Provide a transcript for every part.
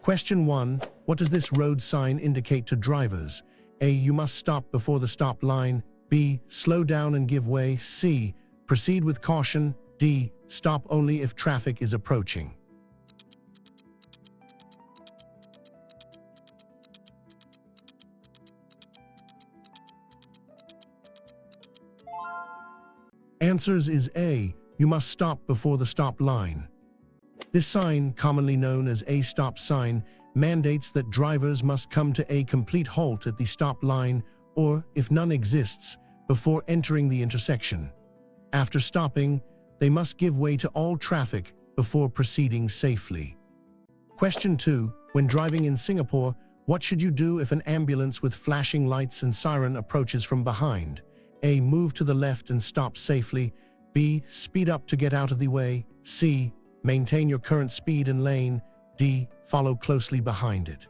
Question 1. What does this road sign indicate to drivers? A. You must stop before the stop line. B. Slow down and give way. C. Proceed with caution. D. Stop only if traffic is approaching. Answers is A. You must stop before the stop line. This sign, commonly known as a stop sign, mandates that drivers must come to a complete halt at the stop line or, if none exists, before entering the intersection. After stopping, they must give way to all traffic before proceeding safely. Question 2. When driving in Singapore, what should you do if an ambulance with flashing lights and siren approaches from behind? A. Move to the left and stop safely. B. Speed up to get out of the way. C. Maintain your current speed and lane. D. Follow closely behind it.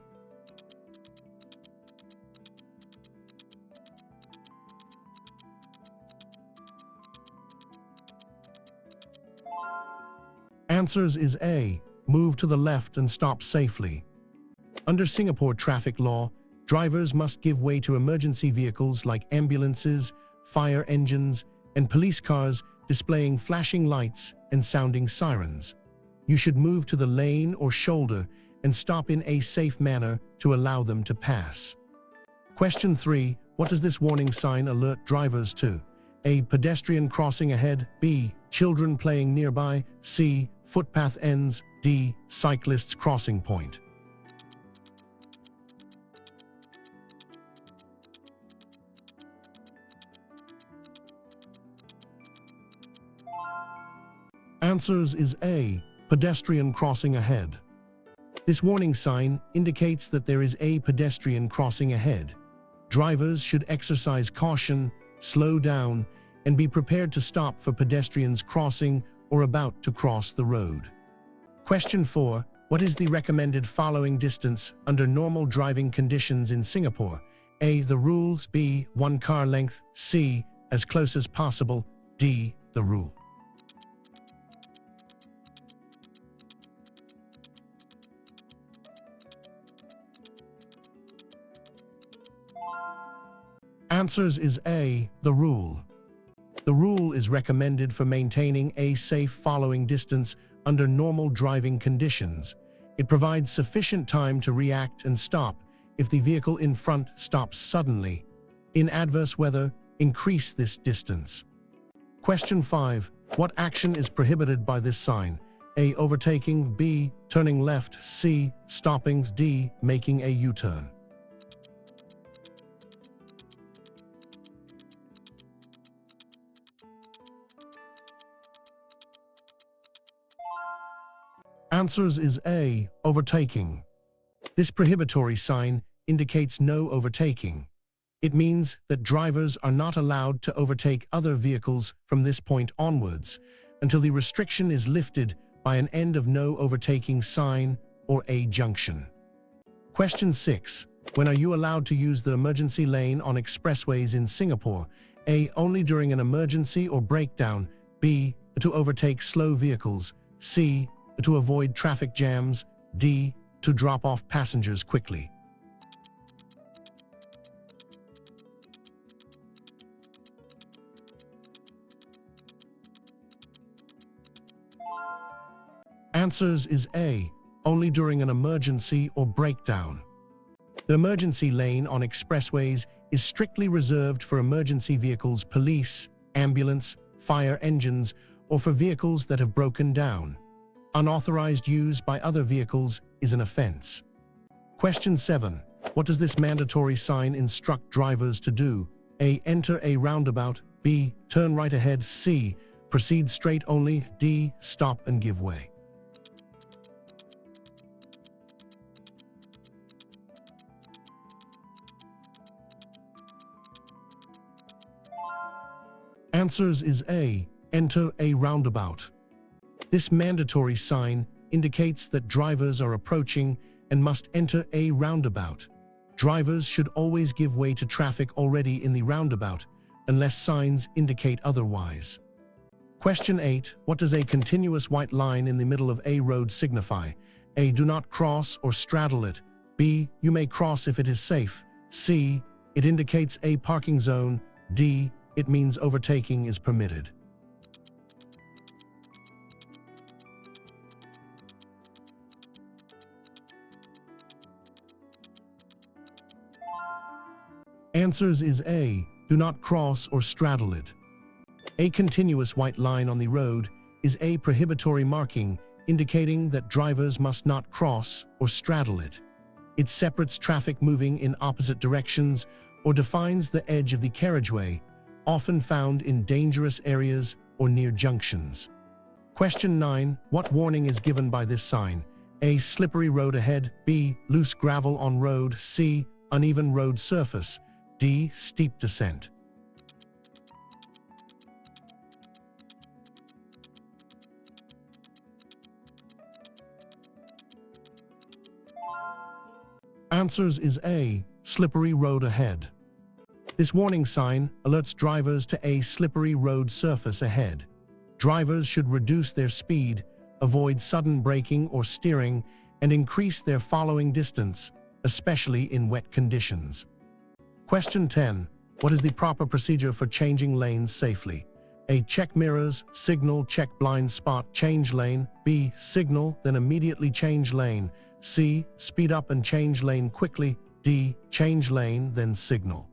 Answers is A. Move to the left and stop safely. Under Singapore traffic law, drivers must give way to emergency vehicles like ambulances, fire engines, and police cars displaying flashing lights and sounding sirens. You should move to the lane or shoulder and stop in a safe manner to allow them to pass. Question 3. What does this warning sign alert drivers to? A. Pedestrian crossing ahead. B. Children playing nearby. C. Footpath ends. D. Cyclists crossing point. Answers is A. Pedestrian crossing ahead. This warning sign indicates that there is a pedestrian crossing ahead. Drivers should exercise caution, slow down, and be prepared to stop for pedestrians crossing or about to cross the road. Question 4. What is the recommended following distance under normal driving conditions in Singapore? A. The rules. B. 1 car length. C. As close as possible. D. The rule. Answers is A. The rule. The rule is recommended for maintaining a safe following distance under normal driving conditions. It provides sufficient time to react and stop if the vehicle in front stops suddenly. In adverse weather, increase this distance. Question 5. What action is prohibited by this sign? A. Overtaking. B. Turning left. C. Stopping. D. Making a U-turn. Answers is A. Overtaking. This prohibitory sign indicates no overtaking. It means that drivers are not allowed to overtake other vehicles from this point onwards until the restriction is lifted by an end of no overtaking sign or a junction. Question 6. When are you allowed to use the emergency lane on expressways in Singapore? A. Only during an emergency or breakdown. B. To overtake slow vehicles. C. To avoid traffic jams. D. To drop off passengers quickly. Answers is A. Only during an emergency or breakdown. The emergency lane on expressways is strictly reserved for emergency vehicles, police, ambulance, fire engines, or for vehicles that have broken down. Unauthorized use by other vehicles is an offense. Question 7. What does this mandatory sign instruct drivers to do? A. Enter a roundabout. B. Turn right ahead. C. Proceed straight only. D. Stop and give way. Answers is A. Enter a roundabout. This mandatory sign indicates that drivers are approaching and must enter a roundabout. Drivers should always give way to traffic already in the roundabout, unless signs indicate otherwise. Question 8. What does a continuous white line in the middle of a road signify? A. Do not cross or straddle it. B. You may cross if it is safe. C. It indicates a parking zone. D. It means overtaking is permitted. Answers is A. Do not cross or straddle it. A continuous white line on the road is a prohibitory marking indicating that drivers must not cross or straddle it. It separates traffic moving in opposite directions or defines the edge of the carriageway, often found in dangerous areas or near junctions. Question 9. What warning is given by this sign? A. Slippery road ahead. B. Loose gravel on road. C. Uneven road surface. D. Steep descent. Answers is A. Slippery road ahead. This warning sign alerts drivers to a slippery road surface ahead. Drivers should reduce their speed, avoid sudden braking or steering, and increase their following distance, especially in wet conditions. Question 10. What is the proper procedure for changing lanes safely? A. Check mirrors, signal, check blind spot, change lane. B. Signal, then immediately change lane. C. Speed up and change lane quickly. D. Change lane, then signal.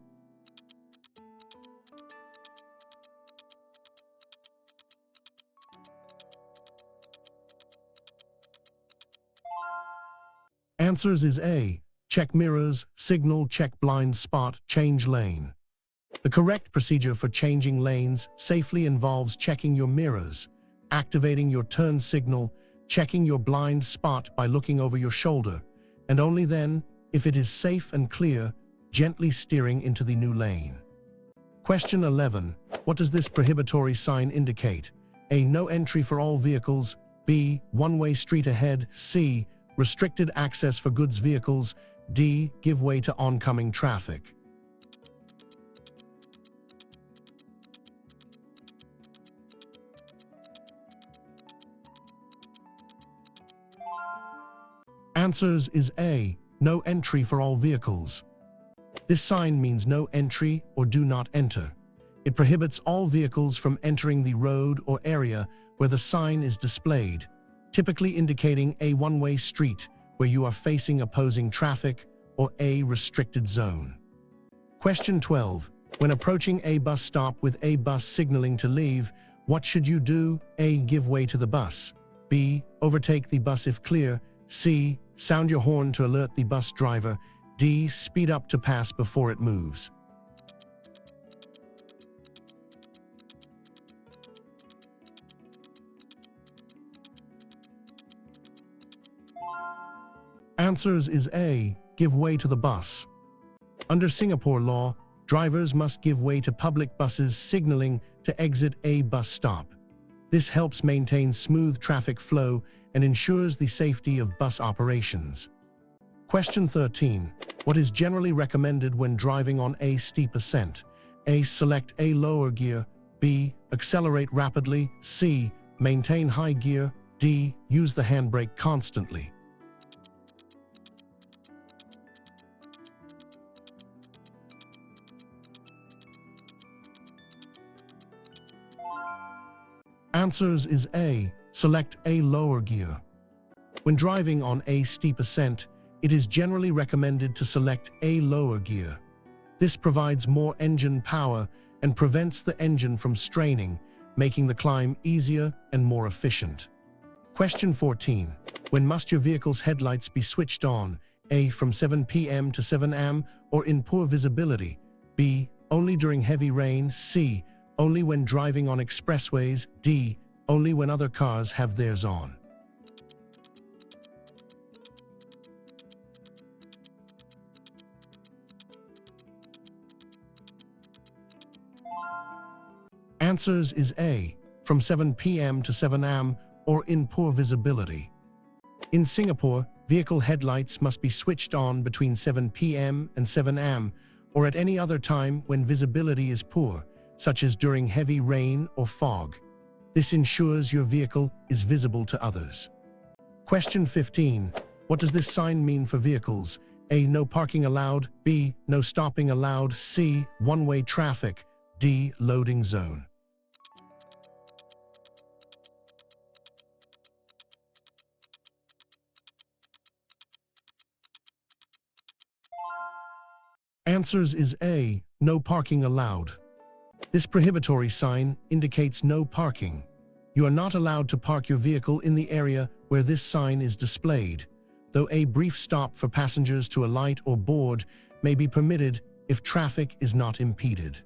Answers is A. Check mirrors, signal, check blind spot, change lane. The correct procedure for changing lanes safely involves checking your mirrors, activating your turn signal, checking your blind spot by looking over your shoulder, and only then, if it is safe and clear, gently steering into the new lane. Question 11. What does this prohibitory sign indicate? A. No entry for all vehicles. B. One-way street ahead. C. Restricted access for goods vehicles. D. Give way to oncoming traffic. Answers is A. No entry for all vehicles. This sign means no entry or do not enter. It prohibits all vehicles from entering the road or area where the sign is displayed, typically indicating a one-way street where you are facing opposing traffic or a restricted zone. Question 12. When approaching a bus stop with a bus signaling to leave, what should you do? A. Give way to the bus. B. Overtake the bus if clear. C. Sound your horn to alert the bus driver. D. Speed up to pass before it moves. Answers is A. Give way to the bus. Under Singapore law, drivers must give way to public buses signaling to exit a bus stop. This helps maintain smooth traffic flow and ensures the safety of bus operations. Question 13. What is generally recommended when driving on a steep ascent? A. Select a lower gear. B. Accelerate rapidly. C. Maintain high gear. D. Use the handbrake constantly. Answers is A. Select a lower gear. When driving on a steep ascent, it is generally recommended to select a lower gear. This provides more engine power and prevents the engine from straining, making the climb easier and more efficient. Question 14. When must your vehicle's headlights be switched on? A. From 7 p.m. to 7 a.m. or in poor visibility. B. Only during heavy rain. C. Only when driving on expressways. D. Only when other cars have theirs on. Answers is A. From 7 p.m. to 7 a.m. or in poor visibility. In Singapore, vehicle headlights must be switched on between 7 p.m. and 7 a.m. or at any other time when visibility is poor, such as during heavy rain or fog. This ensures your vehicle is visible to others. Question 15. What does this sign mean for vehicles? A. No parking allowed. B. No stopping allowed. C. One-way traffic. D. Loading zone. Answers is A. No parking allowed. This prohibitory sign indicates no parking. You are not allowed to park your vehicle in the area where this sign is displayed, though a brief stop for passengers to alight or board may be permitted if traffic is not impeded.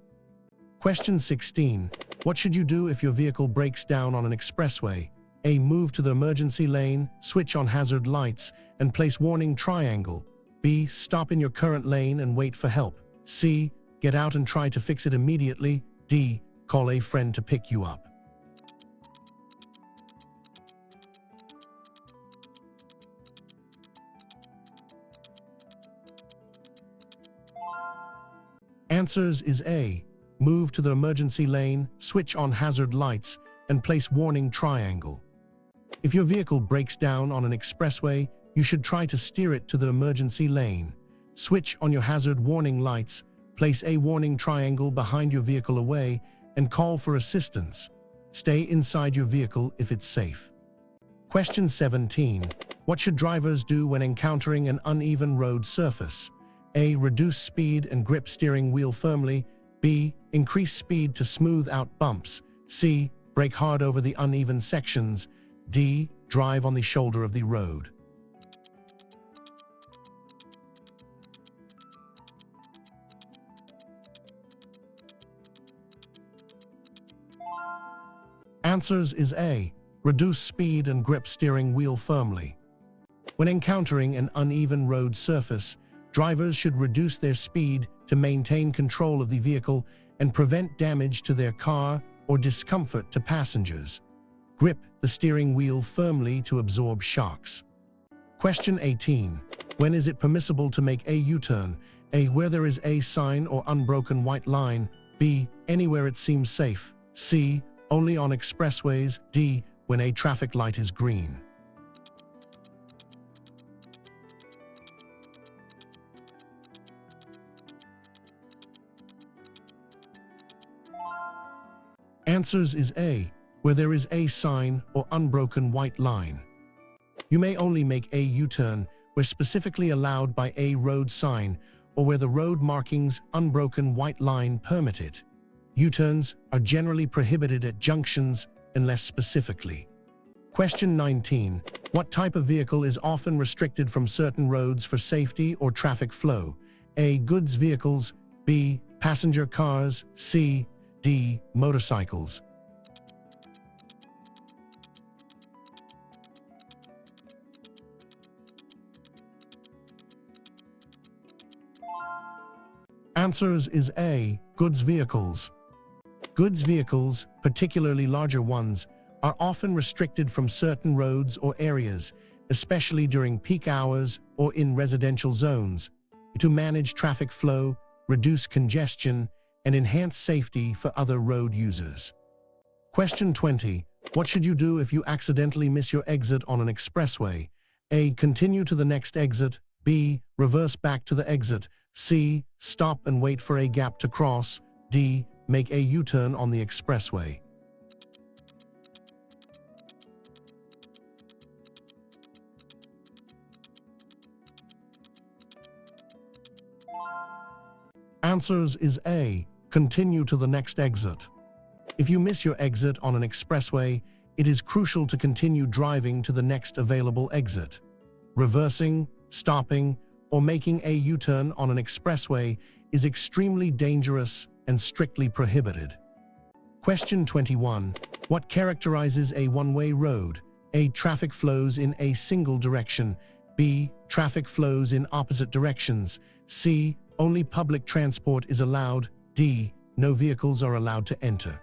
Question 16. What should you do if your vehicle breaks down on an expressway? A. Move to the emergency lane, switch on hazard lights, and place warning triangle. B. Stop in your current lane and wait for help. C. Get out and try to fix it immediately. D. Call a friend to pick you up. Answers is A. Move to the emergency lane, switch on hazard lights, and place warning triangle. If your vehicle breaks down on an expressway, you should try to steer it to the emergency lane. Switch on your hazard warning lights, place a warning triangle behind your vehicle away, and call for assistance. Stay inside your vehicle if it's safe. Question 17. What should drivers do when encountering an uneven road surface? A. Reduce speed and grip steering wheel firmly. B. Increase speed to smooth out bumps. C. Brake hard over the uneven sections. D. Drive on the shoulder of the road. Answers is A. Reduce speed and grip steering wheel firmly. When encountering an uneven road surface, drivers should reduce their speed to maintain control of the vehicle and prevent damage to their car or discomfort to passengers. Grip the steering wheel firmly to absorb shocks. Question 18. When is it permissible to make a U-turn? A. Where there is a sign or unbroken white line. B. Anywhere it seems safe. C. Only on expressways. D. When a traffic light is green. Answers is A. Where there is a sign or unbroken white line. You may only make a U-turn where specifically allowed by a road sign or where the road markings unbroken white line permit it. U-turns are generally prohibited at junctions unless specifically. Question 19. What type of vehicle is often restricted from certain roads for safety or traffic flow? A. Goods vehicles. B. Passenger cars. C. D. Motorcycles. Answers is A. Goods vehicles. Goods vehicles, particularly larger ones, are often restricted from certain roads or areas, especially during peak hours or in residential zones, to manage traffic flow, reduce congestion, and enhance safety for other road users. Question 20. What should you do if you accidentally miss your exit on an expressway? A. Continue to the next exit. B. Reverse back to the exit. C. Stop and wait for a gap to cross. D. Make a U-turn on the expressway. Answers is A. Continue to the next exit. If you miss your exit on an expressway, it is crucial to continue driving to the next available exit. Reversing, stopping, or making a U-turn on an expressway is extremely dangerous and strictly prohibited. Question 21. What characterizes a one-way road? A. Traffic flows in a single direction. B. Traffic flows in opposite directions. C. Only public transport is allowed. D. No vehicles are allowed to enter.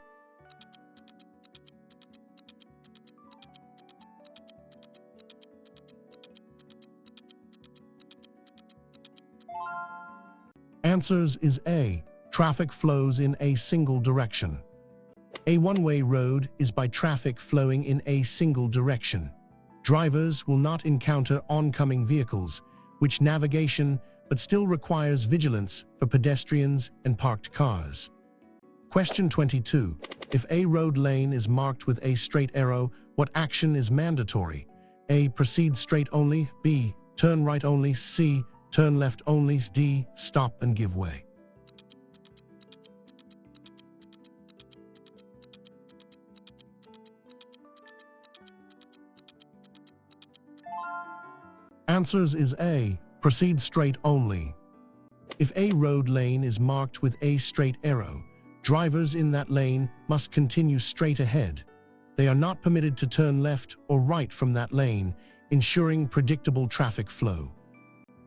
Answers is A. Traffic flows in a single direction. A one-way road is by traffic flowing in a single direction. Drivers will not encounter oncoming vehicles, which navigation but still requires vigilance for pedestrians and parked cars. Question 22. If a road lane is marked with a straight arrow, what action is mandatory? A. Proceed straight only. B. Turn right only. C. Turn left only. D. Stop and give way. Answers is A. Proceed straight only. If a road lane is marked with a straight arrow, drivers in that lane must continue straight ahead. They are not permitted to turn left or right from that lane, ensuring predictable traffic flow.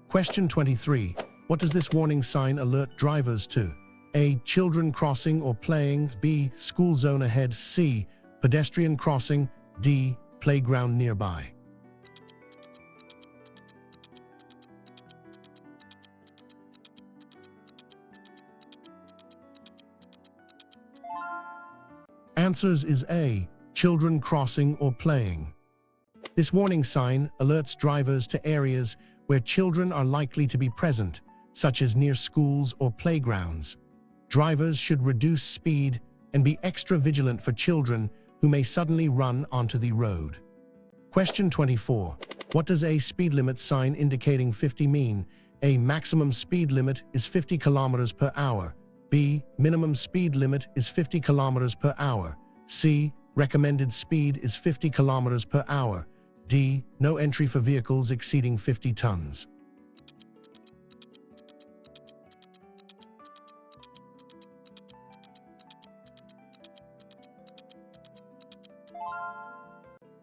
Question 23. What does this warning sign alert drivers to? A. Children crossing or playing. B. School zone ahead. C. Pedestrian crossing. D. Playground nearby. Answers is A. Children crossing or playing. This warning sign alerts drivers to areas where children are likely to be present, such as near schools or playgrounds. Drivers should reduce speed and be extra vigilant for children who may suddenly run onto the road. Question 24. What does a speed limit sign indicating 50 mean? A. Maximum speed limit is 50 km per hour. B. Minimum speed limit is 50 km per hour. C. Recommended speed is 50 km per hour. D. No entry for vehicles exceeding 50 tons.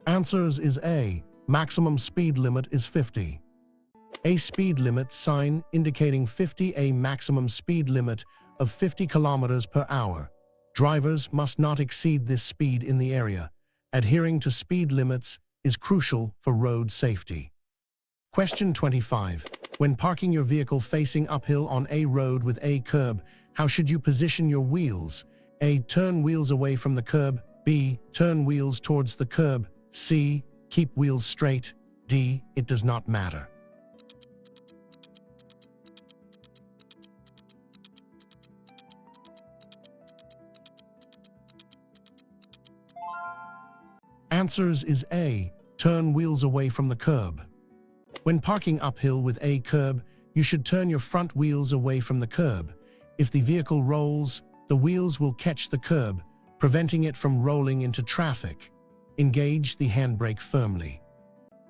Answers is A. Maximum speed limit is 50. A speed limit sign indicating 50. A maximum speed limit of 50 km per hour. Drivers must not exceed this speed in the area. Adhering to speed limits is crucial for road safety. Question 25. When parking your vehicle facing uphill on a road with a curb, how should you position your wheels? A. Turn wheels away from the curb. B. Turn wheels towards the curb. C. Keep wheels straight. D. It does not matter. Answers is A. Turn wheels away from the curb. When parking uphill with a curb, you should turn your front wheels away from the curb. If the vehicle rolls, the wheels will catch the curb, preventing it from rolling into traffic. Engage the handbrake firmly.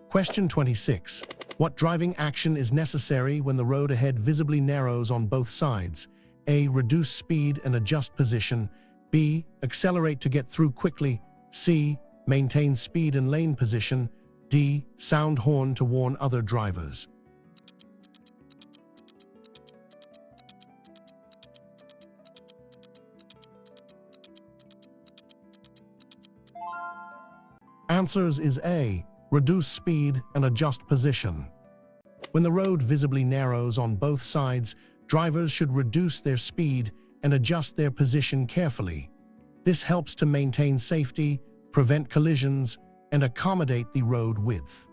Question 26. What driving action is necessary when the road ahead visibly narrows on both sides? A. Reduce speed and adjust position. B. Accelerate to get through quickly. C. Maintain speed and lane position. D. Sound horn to warn other drivers. Answers is A. Reduce speed and adjust position. When the road visibly narrows on both sides, drivers should reduce their speed and adjust their position carefully. This helps to maintain safety, prevent collisions, and accommodate the road width.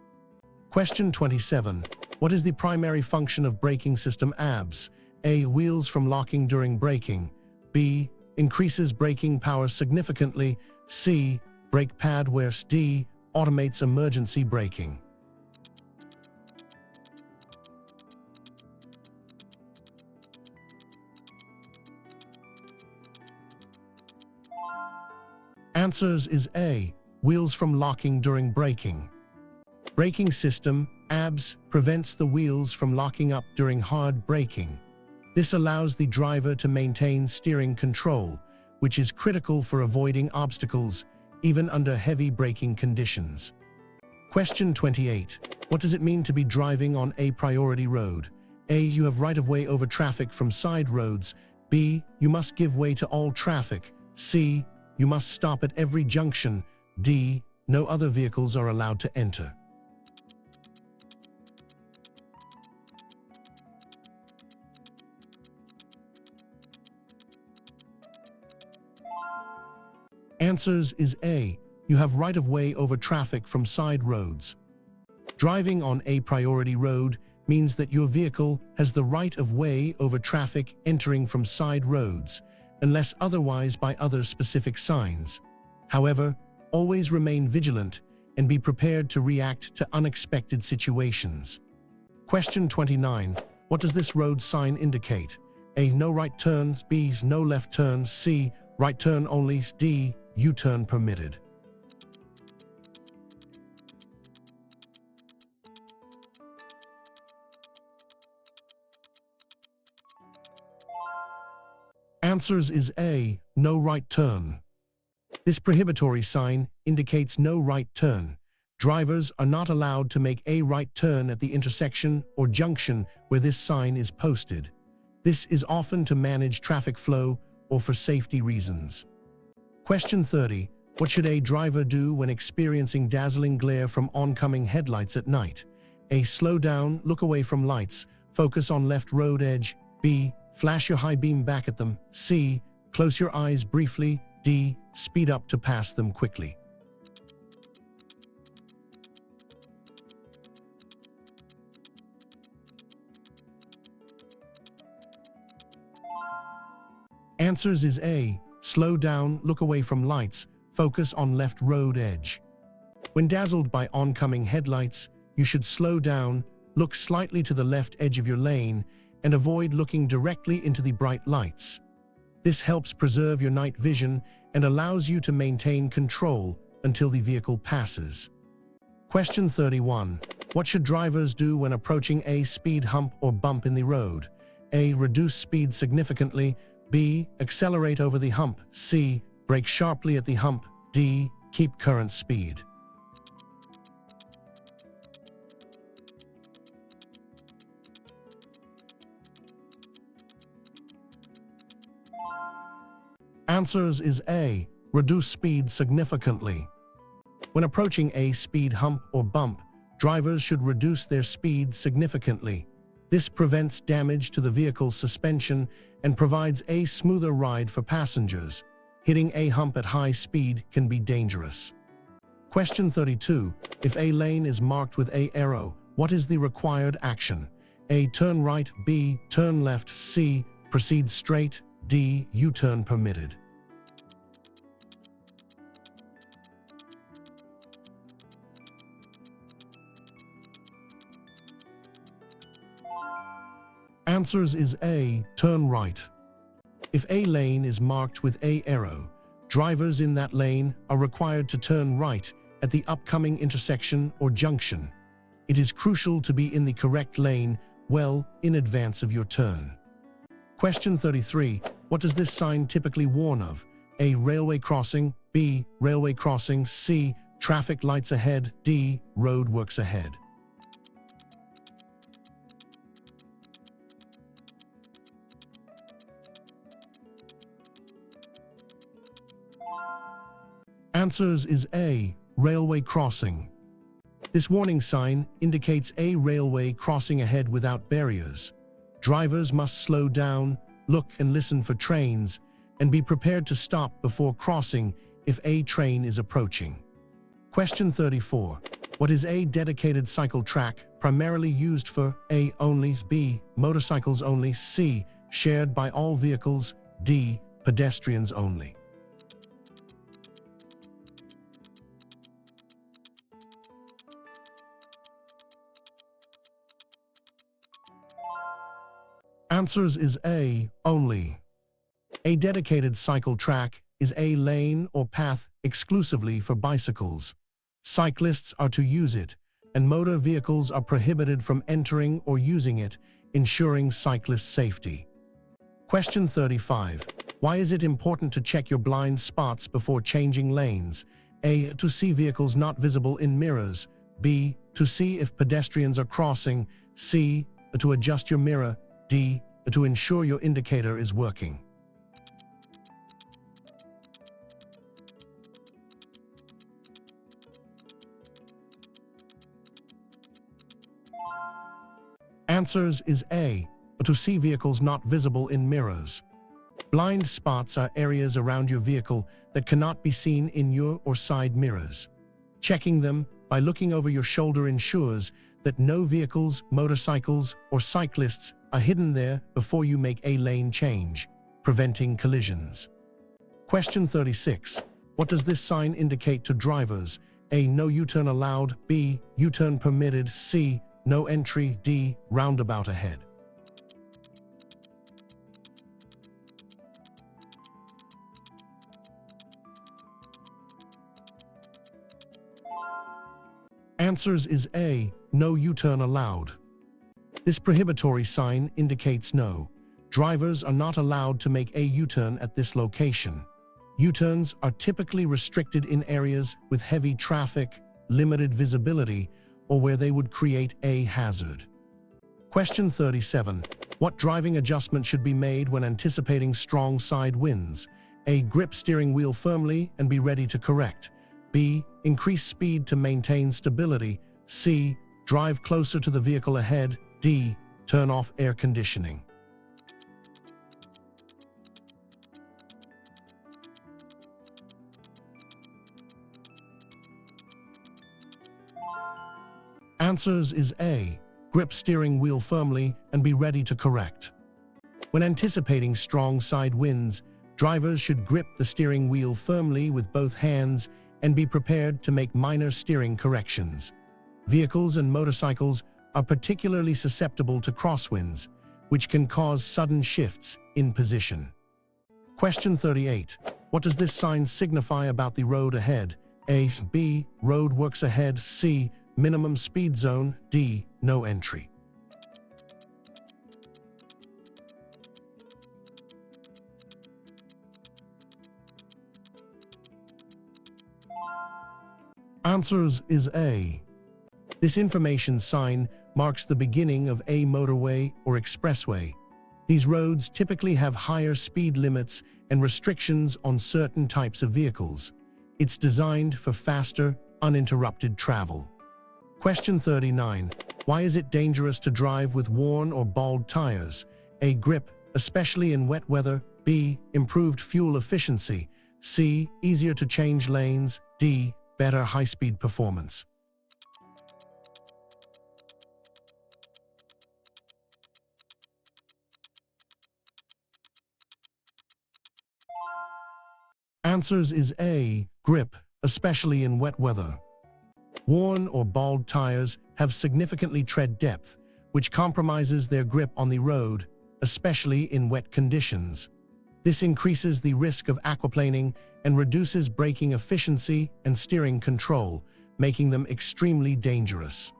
Question 27. What is the primary function of braking system ABS? A. Wheels from locking during braking. B. Increases braking power significantly. C. Brake pad wear. D. Automates emergency braking. Answers is A. Wheels from locking during braking. Braking system, ABS, prevents the wheels from locking up during hard braking. This allows the driver to maintain steering control, which is critical for avoiding obstacles, even under heavy braking conditions. Question 28. What does it mean to be driving on a priority road? A. You have right-of-way over traffic from side roads. B. You must give way to all traffic. C. You must stop at every junction. D. No other vehicles are allowed to enter. Answers is A. you have right-of-way over traffic from side roads. Driving on a priority road means that your vehicle has the right-of-way over traffic entering from side roads, unless otherwise by other specific signs. However, always remain vigilant and be prepared to react to unexpected situations. Question 29. What does this road sign indicate? A. No right turns. B. No left turns. C. Right turn only. D. U-turn permitted. Answers is A. No right turn. This prohibitory sign indicates no right turn. Drivers are not allowed to make a right turn at the intersection or junction where this sign is posted. This is often to manage traffic flow or for safety reasons. Question 30. What should a driver do when experiencing dazzling glare from oncoming headlights at night? A. Slow down, look away from lights, focus on left road edge. B. Flash your high beam back at them. C. Close your eyes briefly. D. Speed up to pass them quickly. Answers is A. Slow down, look away from lights, focus on left road edge. When dazzled by oncoming headlights, you should slow down, look slightly to the left edge of your lane, and avoid looking directly into the bright lights. This helps preserve your night vision and allows you to maintain control until the vehicle passes. Question 31. What should drivers do when approaching a speed hump or bump in the road? A. Reduce speed significantly. B. Accelerate over the hump. C. Brake sharply at the hump. D. Keep current speed. Answers is A. Reduce speed significantly. When approaching a speed hump or bump, drivers should reduce their speed significantly. This prevents damage to the vehicle's suspension and provides a smoother ride for passengers. Hitting a hump at high speed can be dangerous. Question 32. If a lane is marked with a arrow, what is the required action? A. Turn right. B. Turn left. C. Proceed straight. D. U-turn permitted. Answers is A. Turn right. If a lane is marked with a arrow, drivers in that lane are required to turn right at the upcoming intersection or junction. It is crucial to be in the correct lane well in advance of your turn. Question 33. What does this sign typically warn of? A. Railway crossing. B. Railway crossing. C. Traffic lights ahead. D. Roadworks ahead. Answers is A. Railway crossing. This warning sign indicates a railway crossing ahead without barriers. Drivers must slow down, look and listen for trains, and be prepared to stop before crossing if a train is approaching. Question 34. What is a dedicated cycle track primarily used for? A. Only. B. Motorcycles only. C. Shared by all vehicles. D. Pedestrians only. Answers is A. Only. A dedicated cycle track is a lane or path exclusively for bicycles. Cyclists are to use it, and motor vehicles are prohibited from entering or using it, ensuring cyclist safety. Question 35. Why is it important to check your blind spots before changing lanes? A. To see vehicles not visible in mirrors. B. To see if pedestrians are crossing. C. To adjust your mirror. D. To ensure your indicator is working. Answers is A. To see vehicles not visible in mirrors. Blind spots are areas around your vehicle that cannot be seen in your or side mirrors. Checking them by looking over your shoulder ensures that no vehicles, motorcycles, or cyclists are hidden there before you make a lane change, preventing collisions. Question 36. What does this sign indicate to drivers? A. No U-turn allowed. B. U-turn permitted. C. No entry. D. Roundabout ahead. Answers is A. No U-turn allowed. This prohibitory sign indicates no. Drivers are not allowed to make a U-turn at this location. U-turns are typically restricted in areas with heavy traffic, limited visibility, or where they would create a hazard. Question 37. What driving adjustment should be made when anticipating strong side winds? A. Grip steering wheel firmly and be ready to correct. B. Increase speed to maintain stability. C. Drive closer to the vehicle ahead. D. Turn off air conditioning. Answers is A. Grip steering wheel firmly and be ready to correct. When anticipating strong side winds, drivers should grip the steering wheel firmly with both hands and be prepared to make minor steering corrections. Vehicles and motorcycles are particularly susceptible to crosswinds, which can cause sudden shifts in position. Question 38. What does this sign signify about the road ahead? A. B. Road works ahead. C. Minimum speed zone. D. No entry. Answers is A. This information sign marks the beginning of a motorway or expressway. These roads typically have higher speed limits and restrictions on certain types of vehicles. It's designed for faster, uninterrupted travel. Question 39. Why is it dangerous to drive with worn or bald tires? A. Grip, especially in wet weather. B. Improved fuel efficiency. C. Easier to change lanes. D. Better high-speed performance. Answers is A. Grip, especially in wet weather. Worn or bald tires have significantly tread depth, which compromises their grip on the road, especially in wet conditions. This increases the risk of aquaplaning and reduces braking efficiency and steering control, making them extremely dangerous.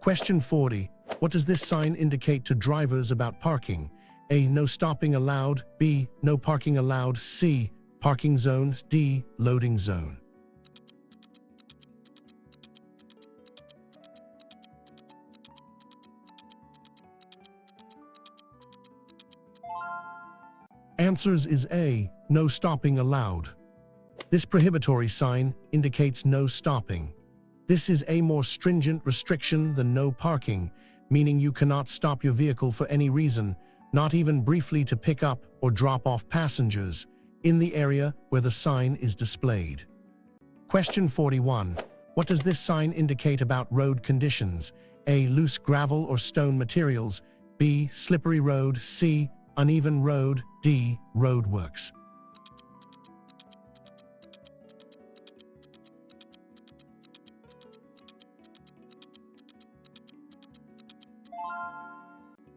Question 40. What does this sign indicate to drivers about parking? A. No stopping allowed. B. No parking allowed. C. Parking zones. D. Loading zone. Answers is A. No stopping allowed. This prohibitory sign indicates no stopping. This is a more stringent restriction than no parking, meaning you cannot stop your vehicle for any reason, not even briefly to pick up or drop off passengers, in the area where the sign is displayed. Question 41. What does this sign indicate about road conditions? A. Loose gravel or stone materials. B. Slippery road. C. Uneven road. D. Roadworks.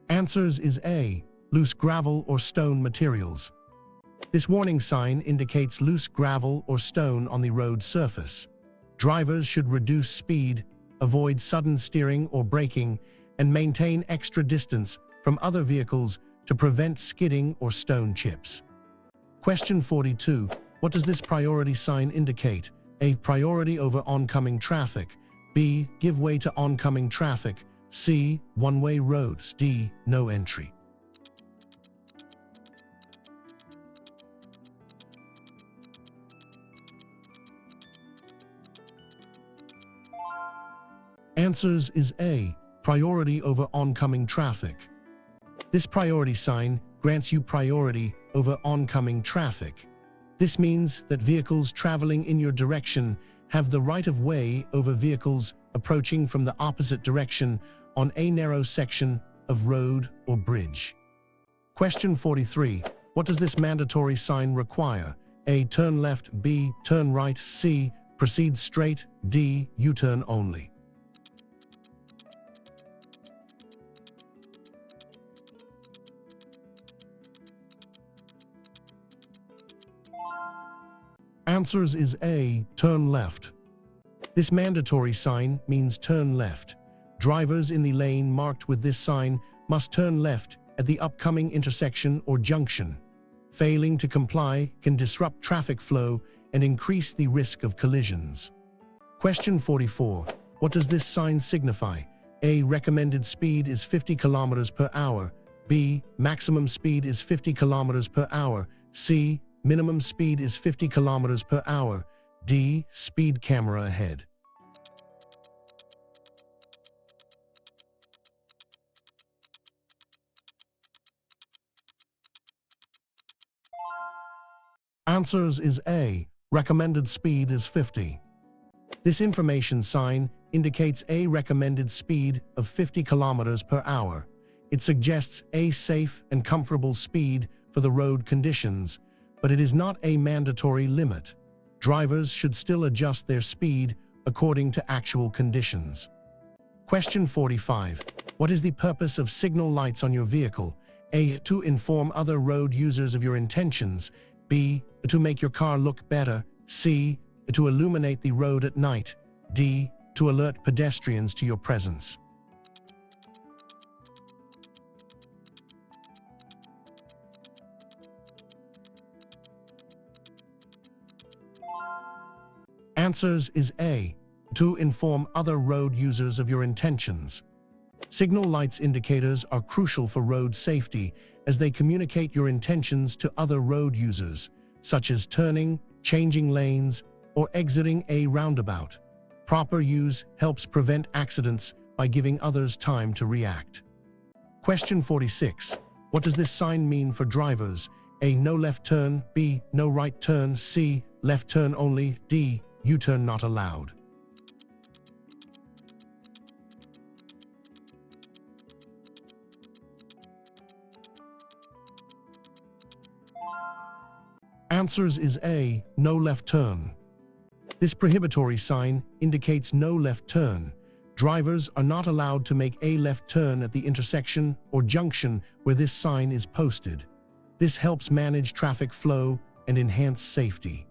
Answers is A. Loose gravel or stone materials. This warning sign indicates loose gravel or stone on the road surface. Drivers should reduce speed, avoid sudden steering or braking, and maintain extra distance from other vehicles to prevent skidding or stone chips. Question 42. What does this priority sign indicate? A. Priority over oncoming traffic. B. Give way to oncoming traffic. C. One-way roads. D. No entry. Answers is A. Priority over oncoming traffic. This priority sign grants you priority over oncoming traffic. This means that vehicles traveling in your direction have the right of way over vehicles approaching from the opposite direction on a narrow section of road or bridge. Question 43. What does this mandatory sign require? A. Turn left. B. Turn right. C. Proceed straight. D. U-turn only. Answers is A. Turn left. This mandatory sign means turn left. Drivers in the lane marked with this sign must turn left at the upcoming intersection or junction. Failing to comply can disrupt traffic flow and increase the risk of collisions. Question 44. What does this sign signify? A. Recommended speed is 50 km per hour. B. Maximum speed is 50 km per hour. C. Minimum speed is 50 km per hour. D. Speed camera ahead. Answers is A. Recommended speed is 50. This information sign indicates a recommended speed of 50 km per hour. It suggests a safe and comfortable speed for the road conditions, but it is not a mandatory limit. Drivers should still adjust their speed according to actual conditions. Question 45. What is the purpose of signal lights on your vehicle? A. To inform other road users of your intentions. B. To make your car look better. C. To illuminate the road at night. D. To alert pedestrians to your presence. Answers is A. To inform other road users of your intentions. Signal lights indicators are crucial for road safety as they communicate your intentions to other road users, such as turning, changing lanes, or exiting a roundabout. Proper use helps prevent accidents by giving others time to react. Question 46. What does this sign mean for drivers? A. No left turn. B. No right turn. C. Left turn only. D. U-turn not allowed. Answers is A. No left turn. This prohibitory sign indicates no left turn. Drivers are not allowed to make a left turn at the intersection or junction where this sign is posted. This helps manage traffic flow and enhance safety.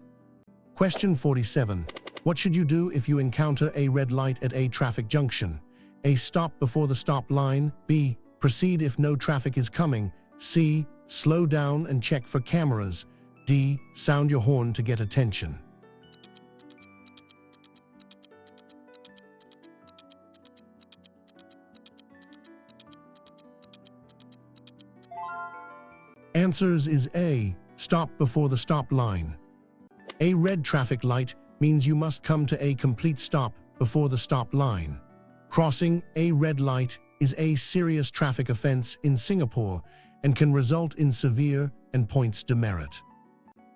Question 47. What should you do if you encounter a red light at a traffic junction? A. Stop before the stop line. B. Proceed if no traffic is coming. C. Slow down and check for cameras. D. Sound your horn to get attention. Answers is A. Stop before the stop line. A red traffic light means you must come to a complete stop before the stop line. Crossing a red light is a serious traffic offense in Singapore and can result in severe and points demerit.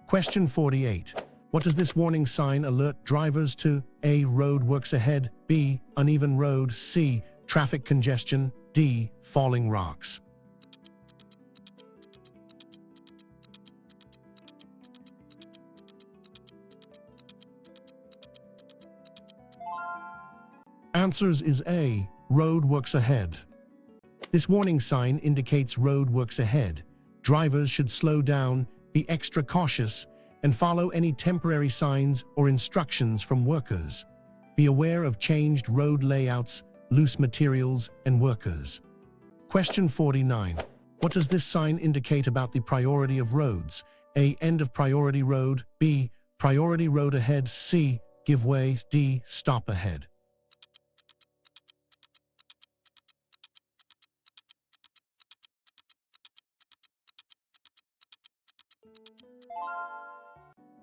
Question 48. What does this warning sign alert drivers to? A. Road works ahead. B. Uneven road. C. Traffic congestion. D. Falling rocks. Answers is A. Road works ahead. This warning sign indicates road works ahead. Drivers should slow down, be extra cautious, and follow any temporary signs or instructions from workers. Be aware of changed road layouts, loose materials, and workers. Question 49. What does this sign indicate about the priority of roads? A. End of priority road. B. Priority road ahead. C. Give way. D. Stop ahead.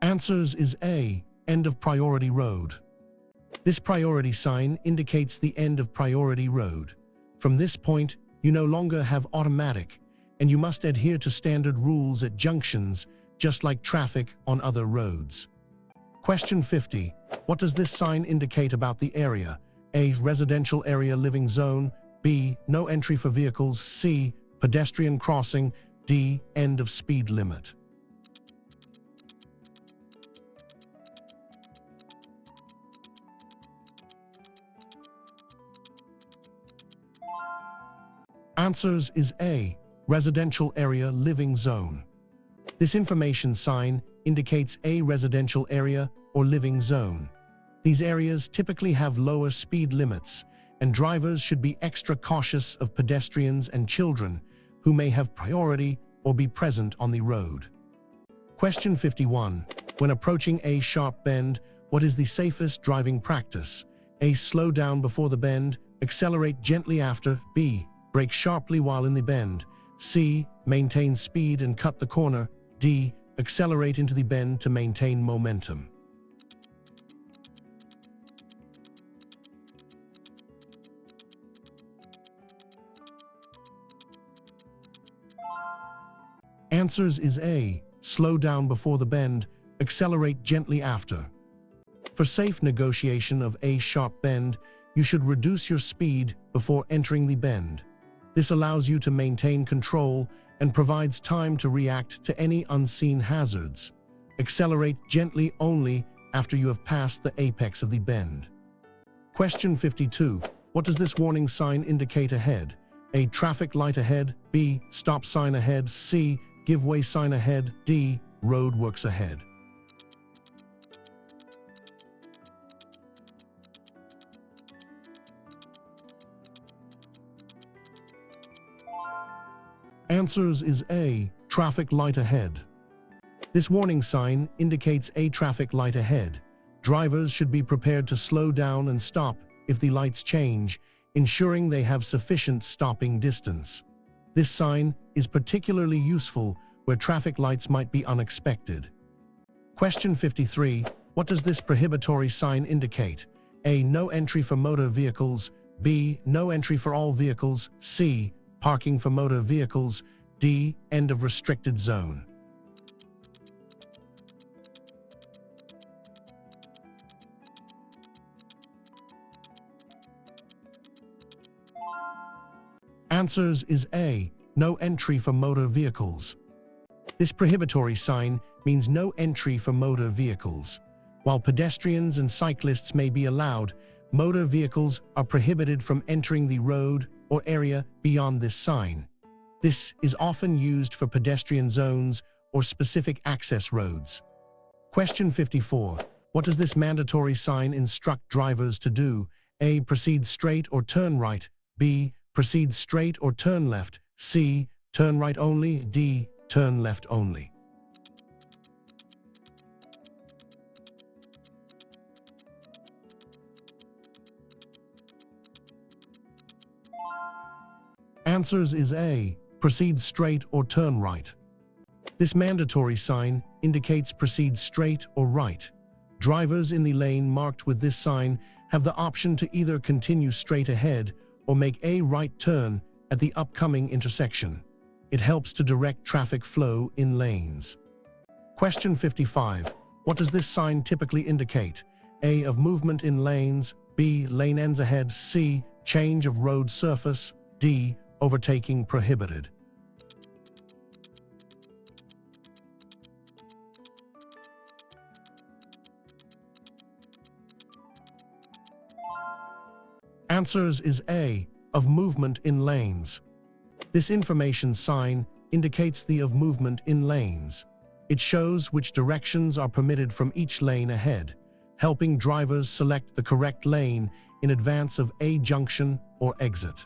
Answers is A. End of priority road. This priority sign indicates the end of priority road. From this point, you no longer have automatic, and you must adhere to standard rules at junctions, just like traffic on other roads. Question 50. What does this sign indicate about the area? A. Residential area living zone. B. No entry for vehicles. C. Pedestrian crossing. D. End of speed limit. Answers is A. Residential area living zone. This information sign indicates a residential area or living zone. These areas typically have lower speed limits, and drivers should be extra cautious of pedestrians and children who may have priority or be present on the road. Question 51. When approaching a sharp bend, what is the safest driving practice? A. Slow down before the bend, accelerate gently after. B. Brake sharply while in the bend. C. Maintain speed and cut the corner. D. Accelerate into the bend to maintain momentum. Answers is A. Slow down before the bend, accelerate gently after. For safe negotiation of a sharp bend, you should reduce your speed before entering the bend. This allows you to maintain control and provides time to react to any unseen hazards. Accelerate gently only after you have passed the apex of the bend. Question 52. What does this warning sign indicate ahead? A. Traffic light ahead. B. Stop sign ahead. C. Give way sign ahead. D. Roadworks ahead. Answers is A. Traffic light ahead. This warning sign indicates a traffic light ahead. Drivers should be prepared to slow down and stop if the lights change, ensuring they have sufficient stopping distance. This sign is particularly useful where traffic lights might be unexpected. Question 53. What does this prohibitory sign indicate? A. No entry for motor vehicles. B. No entry for all vehicles. C. Parking for motor vehicles. D. End of restricted zone. Answers is A. No entry for motor vehicles. This prohibitory sign means no entry for motor vehicles. While pedestrians and cyclists may be allowed, motor vehicles are prohibited from entering the road or area beyond this sign. This is often used for pedestrian zones or specific access roads. Question 54. What does this mandatory sign instruct drivers to do? A. Proceed straight or turn right. B. Proceed straight or turn left. C. Turn right only. D. Turn left only. Answers is A. Proceed straight or turn right. This mandatory sign indicates proceed straight or right. Drivers in the lane marked with this sign have the option to either continue straight ahead or make a right turn at the upcoming intersection. It helps to direct traffic flow in lanes. Question 55. What does this sign typically indicate? A. Of movement in lanes. B. Lane ends ahead. C. Change of road surface. D. Overtaking prohibited. Answers is A. Of movement in lanes. This information sign indicates the of movement in lanes. It shows which directions are permitted from each lane ahead, helping drivers select the correct lane in advance of a junction or exit.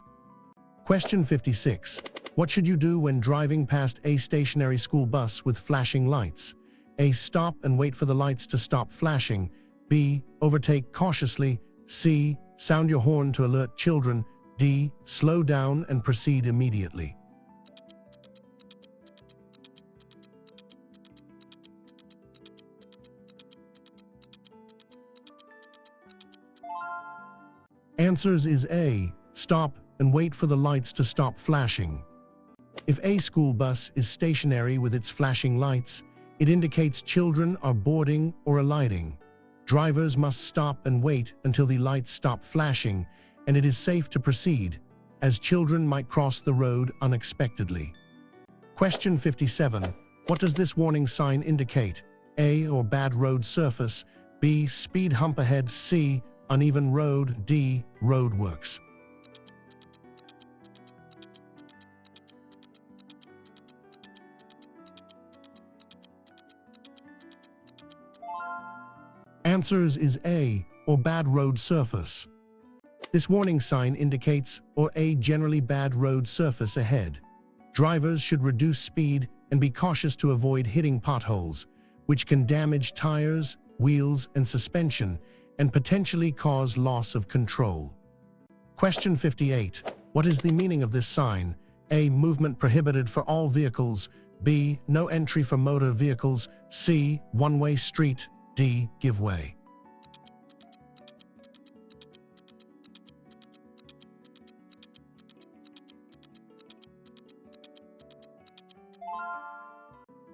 Question 56. What should you do when driving past a stationary school bus with flashing lights? A. Stop and wait for the lights to stop flashing. B. Overtake cautiously. C. Sound your horn to alert children. D. Slow down and proceed immediately. Answers is A. Stop and wait for the lights to stop flashing. If a school bus is stationary with its flashing lights, it indicates children are boarding or alighting. Drivers must stop and wait until the lights stop flashing and it is safe to proceed, as children might cross the road unexpectedly. Question 57. What does this warning sign indicate? A. Or bad road surface. B. Speed hump ahead. C. Uneven road. D. Roadworks. Answers is A. Or bad road surface. This warning sign indicates or a generally bad road surface ahead. Drivers should reduce speed and be cautious to avoid hitting potholes, which can damage tires, wheels, and suspension, and potentially cause loss of control. Question 58. What is the meaning of this sign? A. Movement prohibited for all vehicles. B. No entry for motor vehicles. C. One-way street. D. Give way.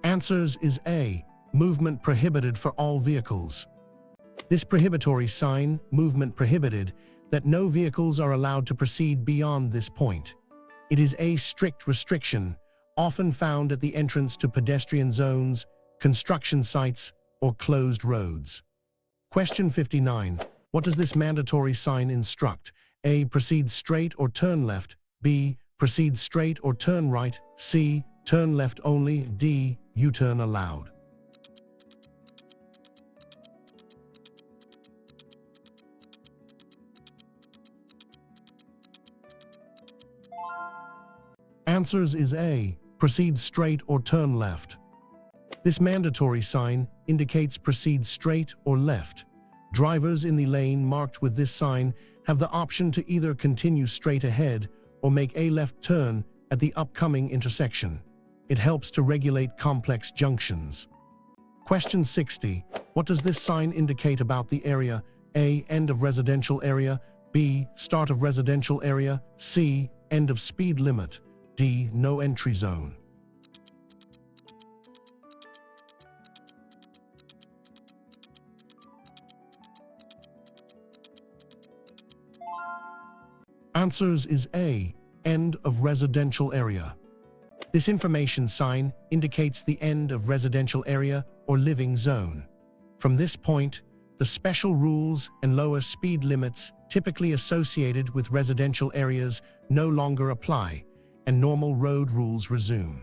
Answers is A. Movement prohibited for all vehicles. This prohibitory sign, movement prohibited, that no vehicles are allowed to proceed beyond this point. It is a strict restriction, often found at the entrance to pedestrian zones, construction sites, or closed roads. Question 59. What does this mandatory sign instruct? A. Proceed straight or turn left. B. Proceed straight or turn right. C. Turn left only. D. U-turn allowed. Answers is A. Proceed straight or turn left. This mandatory sign indicates proceed straight or left. Drivers in the lane marked with this sign have the option to either continue straight ahead or make a left turn at the upcoming intersection. It helps to regulate complex junctions. Question 60. What does this sign indicate about the area? A. End of residential area. B. Start of residential area. C. End of speed limit. D. No entry zone. Answers is A. End of residential area. This information sign indicates the end of residential area or living zone. From this point, the special rules and lower speed limits typically associated with residential areas no longer apply, and normal road rules resume.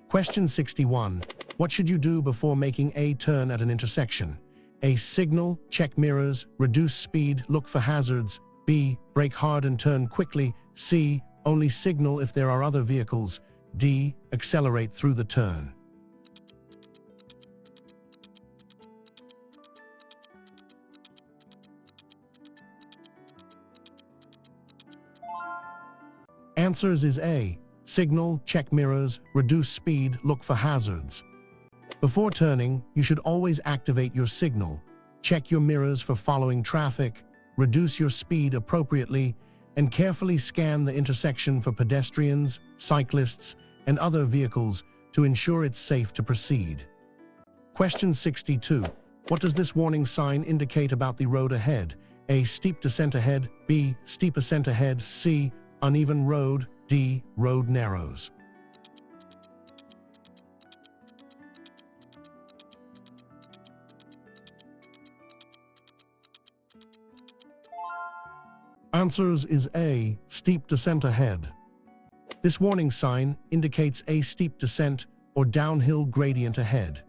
Question 61. What should you do before making a turn at an intersection? A. Signal, check mirrors, reduce speed, look for hazards. B. Brake hard and turn quickly. C. Only signal if there are other vehicles. D. Accelerate through the turn. Answers is A. Signal, check mirrors, reduce speed, look for hazards. Before turning, you should always activate your signal, check your mirrors for following traffic, reduce your speed appropriately, and carefully scan the intersection for pedestrians, cyclists, and other vehicles to ensure it's safe to proceed. Question 62. What does this warning sign indicate about the road ahead? A. Steep descent ahead. B. Steep ascent ahead. C. Uneven road. D. Road narrows. Answers is A. Steep descent ahead. This warning sign indicates a steep descent or downhill gradient ahead.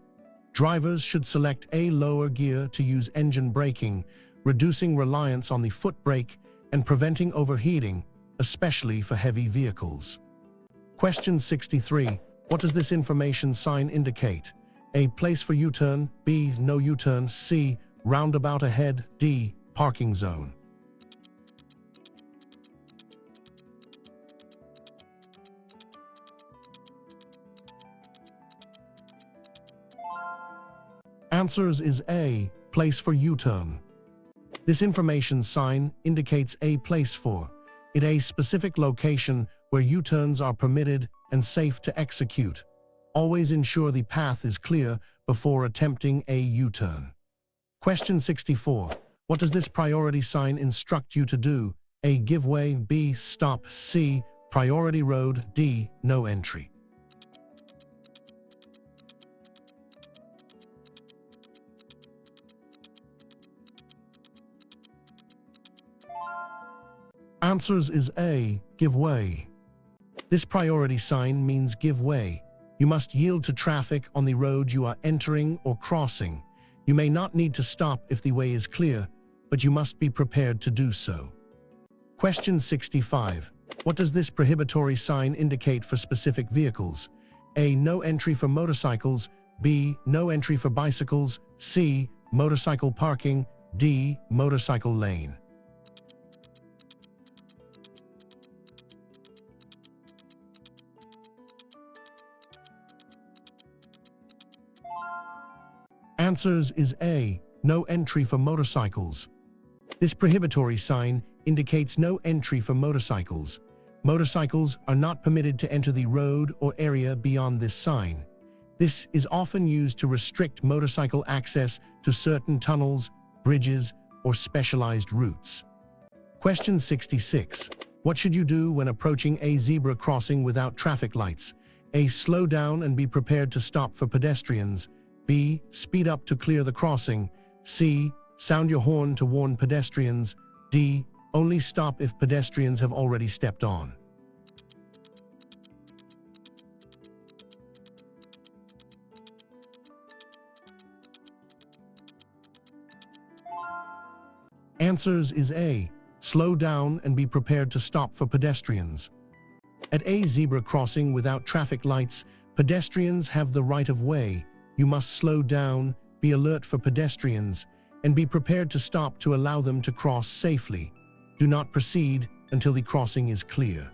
Drivers should select a lower gear to use engine braking, reducing reliance on the foot brake and preventing overheating, especially for heavy vehicles. Question 63. What does this information sign indicate? A. Place for U-turn. B. No U-turn. C. Roundabout ahead. D. Parking zone. Answers is A. Place for U-turn. This information sign indicates a place for, it a specific location where U-turns are permitted and safe to execute. Always ensure the path is clear before attempting a U-turn. Question 64. What does this priority sign instruct you to do? A. Give way. B. Stop. C. Priority road. D. No entry. Answers is A. Give way. This priority sign means give way. You must yield to traffic on the road you are entering or crossing. You may not need to stop if the way is clear, but you must be prepared to do so. Question 65. What does this prohibitory sign indicate for specific vehicles? A. No entry for motorcycles. B. No entry for bicycles. C. Motorcycle parking. D. Motorcycle lane. Answers is A. No entry for motorcycles. This prohibitory sign indicates no entry for motorcycles. Motorcycles are not permitted to enter the road or area beyond this sign. This is often used to restrict motorcycle access to certain tunnels, bridges, or specialized routes. Question 66. What should you do when approaching a zebra crossing without traffic lights? A. Slow down and be prepared to stop for pedestrians. B. Speed up to clear the crossing. C. Sound your horn to warn pedestrians. D. Only stop if pedestrians have already stepped on. Answers is A. Slow down and be prepared to stop for pedestrians. At a zebra crossing without traffic lights, pedestrians have the right of way. You must slow down, be alert for pedestrians, and be prepared to stop to allow them to cross safely. Do not proceed until the crossing is clear.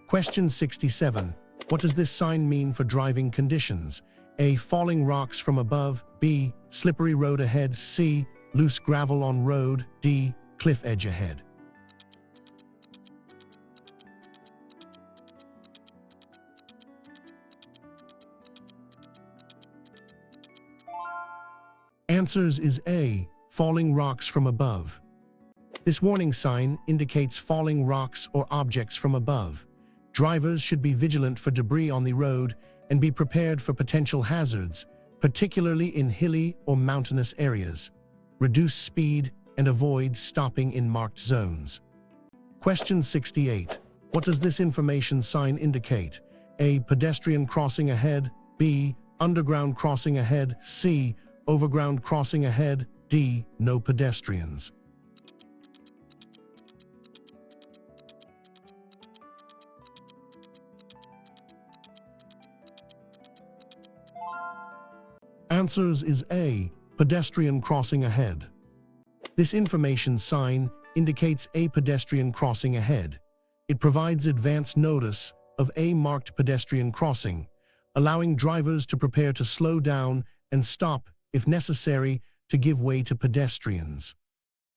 Question 67. What does this sign mean for driving conditions? A. Falling rocks from above. B. Slippery road ahead. C. Loose gravel on road. D. Cliff edge ahead. Answers is A. Falling rocks from above. This warning sign indicates falling rocks or objects from above. Drivers should be vigilant for debris on the road and be prepared for potential hazards, particularly in hilly or mountainous areas. Reduce speed and avoid stopping in marked zones. Question 68. What does this information sign indicate? A. Pedestrian crossing ahead. B. Underground crossing ahead. C. Overground crossing ahead. D. No pedestrians. Answers is A. Pedestrian crossing ahead. This information sign indicates a pedestrian crossing ahead. It provides advance notice of a marked pedestrian crossing, allowing drivers to prepare to slow down and stop if necessary to give way to pedestrians.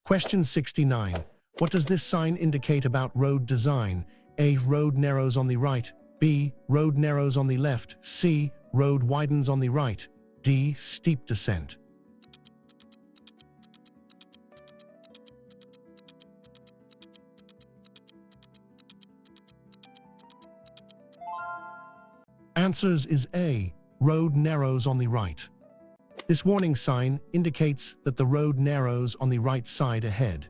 Question 69. What does this sign indicate about road design? A. Road narrows on the right. B. Road narrows on the left. C. Road widens on the right. D. Steep descent. Answers is A. Road narrows on the right. This warning sign indicates that the road narrows on the right side ahead.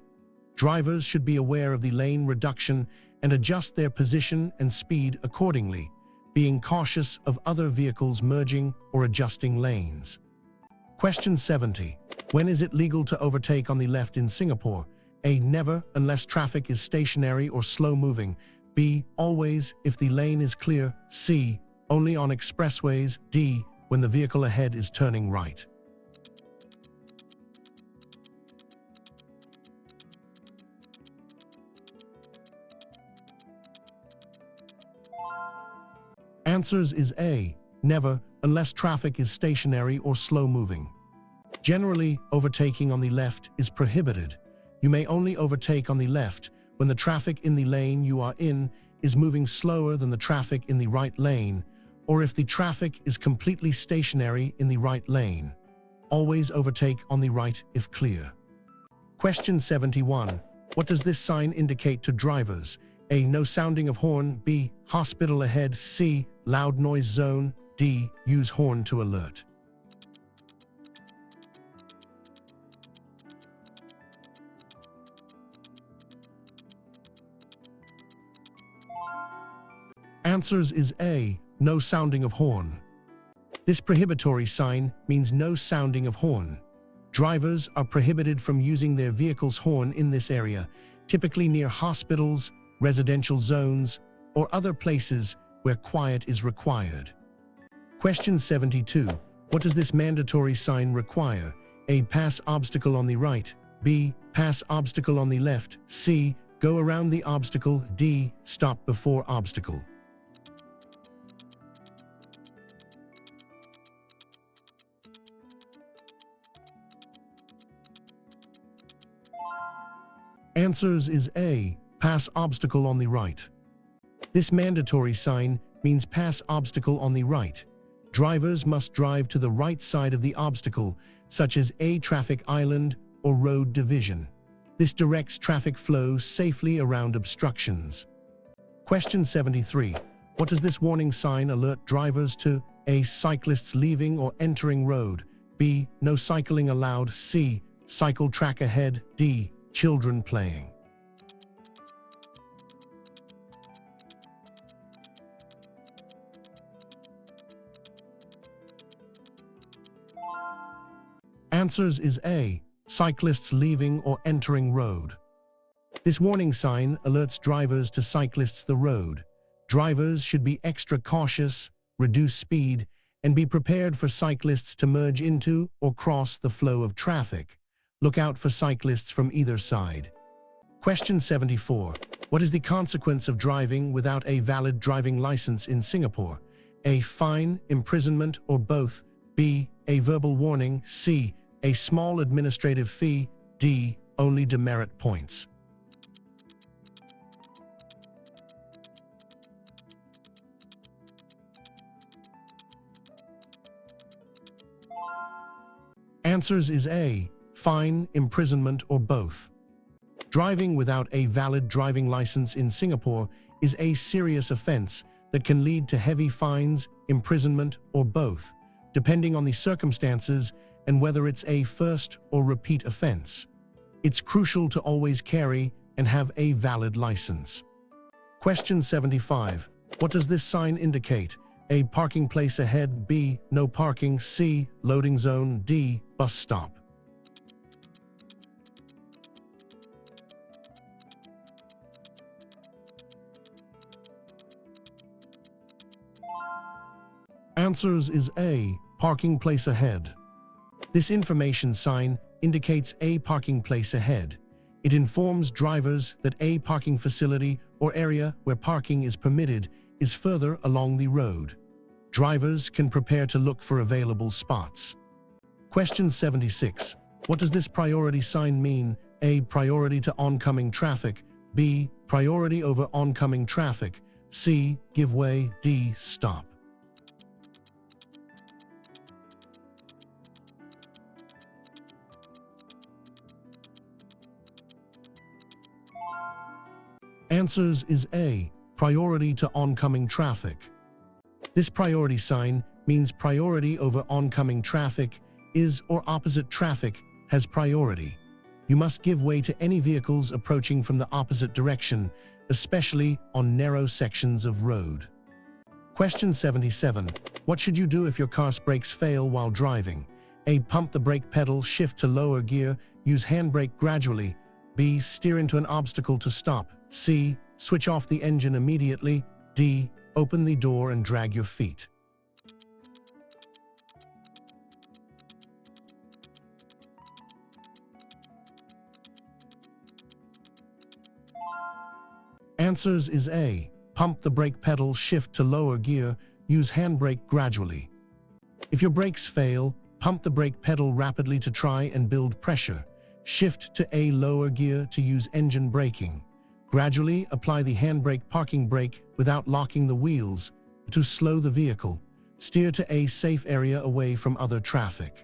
Drivers should be aware of the lane reduction and adjust their position and speed accordingly, being cautious of other vehicles merging or adjusting lanes. Question 70. When is it legal to overtake on the left in Singapore? A. Never, unless traffic is stationary or slow-moving. B. Always, if the lane is clear. C. Only on expressways. D. When the vehicle ahead is turning right. Answers is A. Never, unless traffic is stationary or slow-moving. Generally, overtaking on the left is prohibited. You may only overtake on the left when the traffic in the lane you are in is moving slower than the traffic in the right lane, or if the traffic is completely stationary in the right lane. Always overtake on the right if clear. Question 71. What does this sign indicate to drivers? A. No sounding of horn. B. Hospital ahead. C. Loud noise zone. D. Use horn to alert. Answers is A. No sounding of horn. This prohibitory sign means no sounding of horn. Drivers are prohibited from using their vehicle's horn in this area, typically near hospitals, residential zones, or other places where quiet is required. Question 72. What does this mandatory sign require? A. Pass obstacle on the right. B. Pass obstacle on the left. C. Go around the obstacle. D. Stop before obstacle. Answers is A. Pass obstacle on the right. This mandatory sign means pass obstacle on the right. Drivers must drive to the right side of the obstacle, such as a traffic island or road division. This directs traffic flow safely around obstructions. Question 73. What does this warning sign alert drivers to? A. Cyclists leaving or entering road. B. No cycling allowed. C. Cycle track ahead. D. Children playing. Answers is A. Cyclists leaving or entering road. This warning sign alerts drivers to cyclists the road. Drivers should be extra cautious, reduce speed, and be prepared for cyclists to merge into or cross the flow of traffic. Look out for cyclists from either side. Question 74. What is the consequence of driving without a valid driving license in Singapore? A. Fine, imprisonment, or both. B. A verbal warning. C. A small administrative fee. D. Only demerit points. Answers is A. Fine, imprisonment, or both. Driving without a valid driving license in Singapore is a serious offense that can lead to heavy fines, imprisonment, or both, depending on the circumstances and whether it's a first or repeat offense. It's crucial to always carry and have a valid license. Question 75. What does this sign indicate? A. Parking place ahead. B. No parking. C. Loading zone. D. Bus stop. Answers is A. Parking place ahead. This information sign indicates a parking place ahead. It informs drivers that a parking facility or area where parking is permitted is further along the road. Drivers can prepare to look for available spots. Question 76. What does this priority sign mean? A. Priority to oncoming traffic. B. Priority over oncoming traffic. C. Give way. D. Stop. Answers is A. Priority to oncoming traffic. This priority sign means priority over oncoming traffic is or opposite traffic has priority. You must give way to any vehicles approaching from the opposite direction, especially on narrow sections of road. Question 77. What should you do if your car's brakes fail while driving? A. Pump the brake pedal, shift to lower gear, use handbrake gradually. B. Steer into an obstacle to stop. C. Switch off the engine immediately. D. Open the door and drag your feet. Answers is A. Pump the brake pedal, shift to lower gear, use handbrake gradually. If your brakes fail, pump the brake pedal rapidly to try and build pressure. Shift to a lower gear to use engine braking. Gradually apply the handbrake parking brake without locking the wheels to slow the vehicle. Steer to a safe area away from other traffic.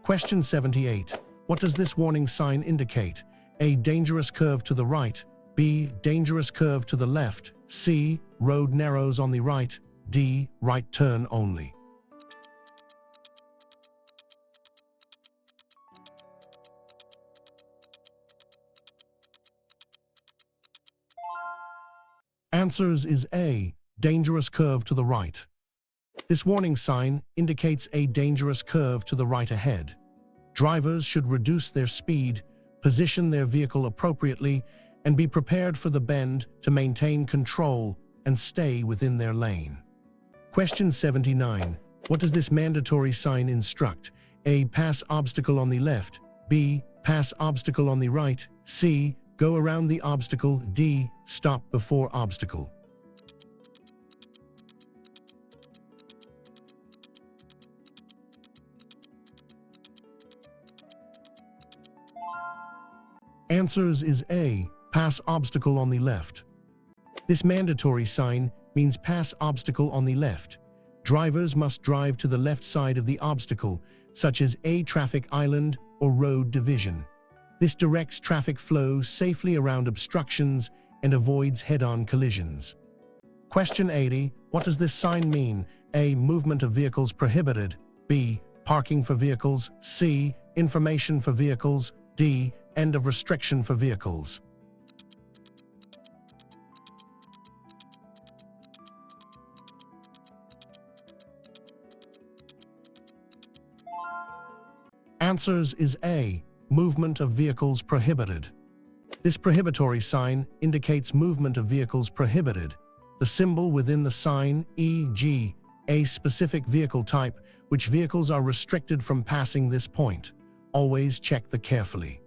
Question 78. What does this warning sign indicate? A. Dangerous curve to the right. B. Dangerous curve to the left. C. Road narrows on the right. D. Right turn only. Answers is A. Dangerous curve to the right. This warning sign indicates a dangerous curve to the right ahead. Drivers should reduce their speed, position their vehicle appropriately, and be prepared for the bend to maintain control and stay within their lane. Question 79. What does this mandatory sign instruct? A. Pass obstacle on the left. B. Pass obstacle on the right. C. Go around the obstacle. D. Stop before obstacle. Answers is A. Pass obstacle on the left. This mandatory sign means pass obstacle on the left. Drivers must drive to the left side of the obstacle, such as a traffic island or road division. This directs traffic flow safely around obstructions and avoids head-on collisions. Question 80. What does this sign mean? A. Movement of vehicles prohibited. B. Parking for vehicles. C. Information for vehicles. D. End of restriction for vehicles. Answers is A. Movement of vehicles prohibited. This prohibitory sign indicates movement of vehicles prohibited. The symbol within the sign, e.g., a specific vehicle type, which vehicles are restricted from passing this point. Always check the carefully.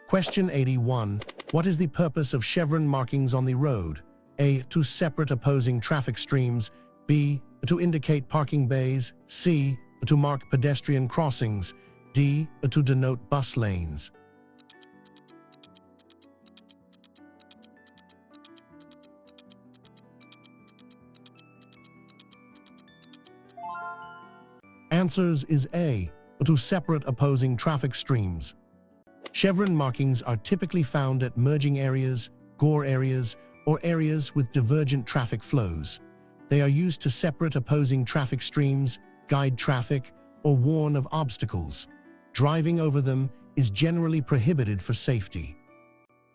Question 81. What is the purpose of chevron markings on the road? A. To separate opposing traffic streams. B. To indicate parking bays. C. To mark pedestrian crossings. D. To denote bus lanes. Answers is A. To separate opposing traffic streams. Chevron markings are typically found at merging areas, gore areas, or areas with divergent traffic flows. They are used to separate opposing traffic streams, guide traffic, or warn of obstacles. Driving over them is generally prohibited for safety.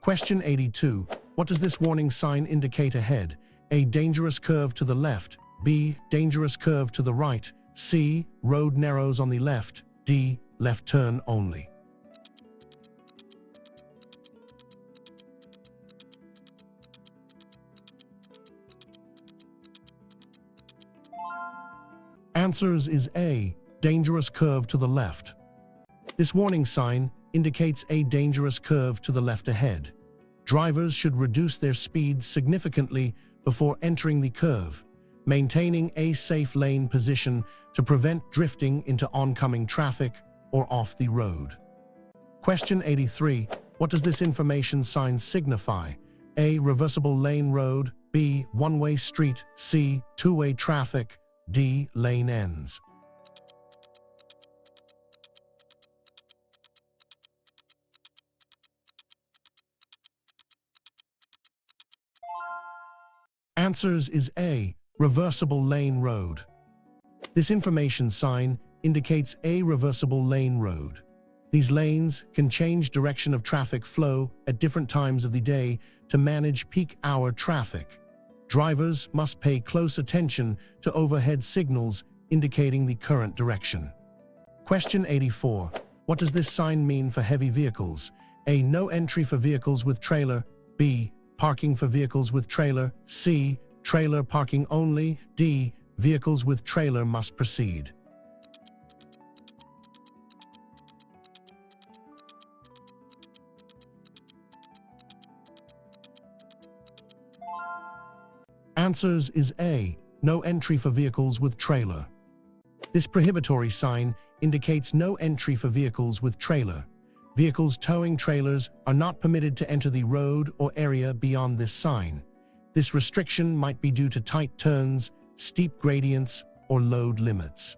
Question 82. What does this warning sign indicate ahead? A. Dangerous curve to the left. B. Dangerous curve to the right. C. Road narrows on the left. D. Left turn only. Answers is A. Dangerous curve to the left. This warning sign indicates a dangerous curve to the left ahead. Drivers should reduce their speed significantly before entering the curve, maintaining a safe lane position to prevent drifting into oncoming traffic or off the road. Question 83. What does this information sign signify? A. Reversible lane road. B. One-way street. C. Two-way traffic. D. Lane ends. Answers is A. Reversible lane road. This information sign indicates a reversible lane road. These lanes can change direction of traffic flow at different times of the day to manage peak hour traffic. Drivers must pay close attention to overhead signals indicating the current direction. Question 84. What does this sign mean for heavy vehicles? A. No entry for vehicles with trailer. B. Parking for vehicles with trailer. C. Trailer parking only. D. Vehicles with trailer must proceed. Answers is A. No entry for vehicles with trailer. This prohibitory sign indicates no entry for vehicles with trailer. Vehicles towing trailers are not permitted to enter the road or area beyond this sign. This restriction might be due to tight turns, steep gradients, or load limits.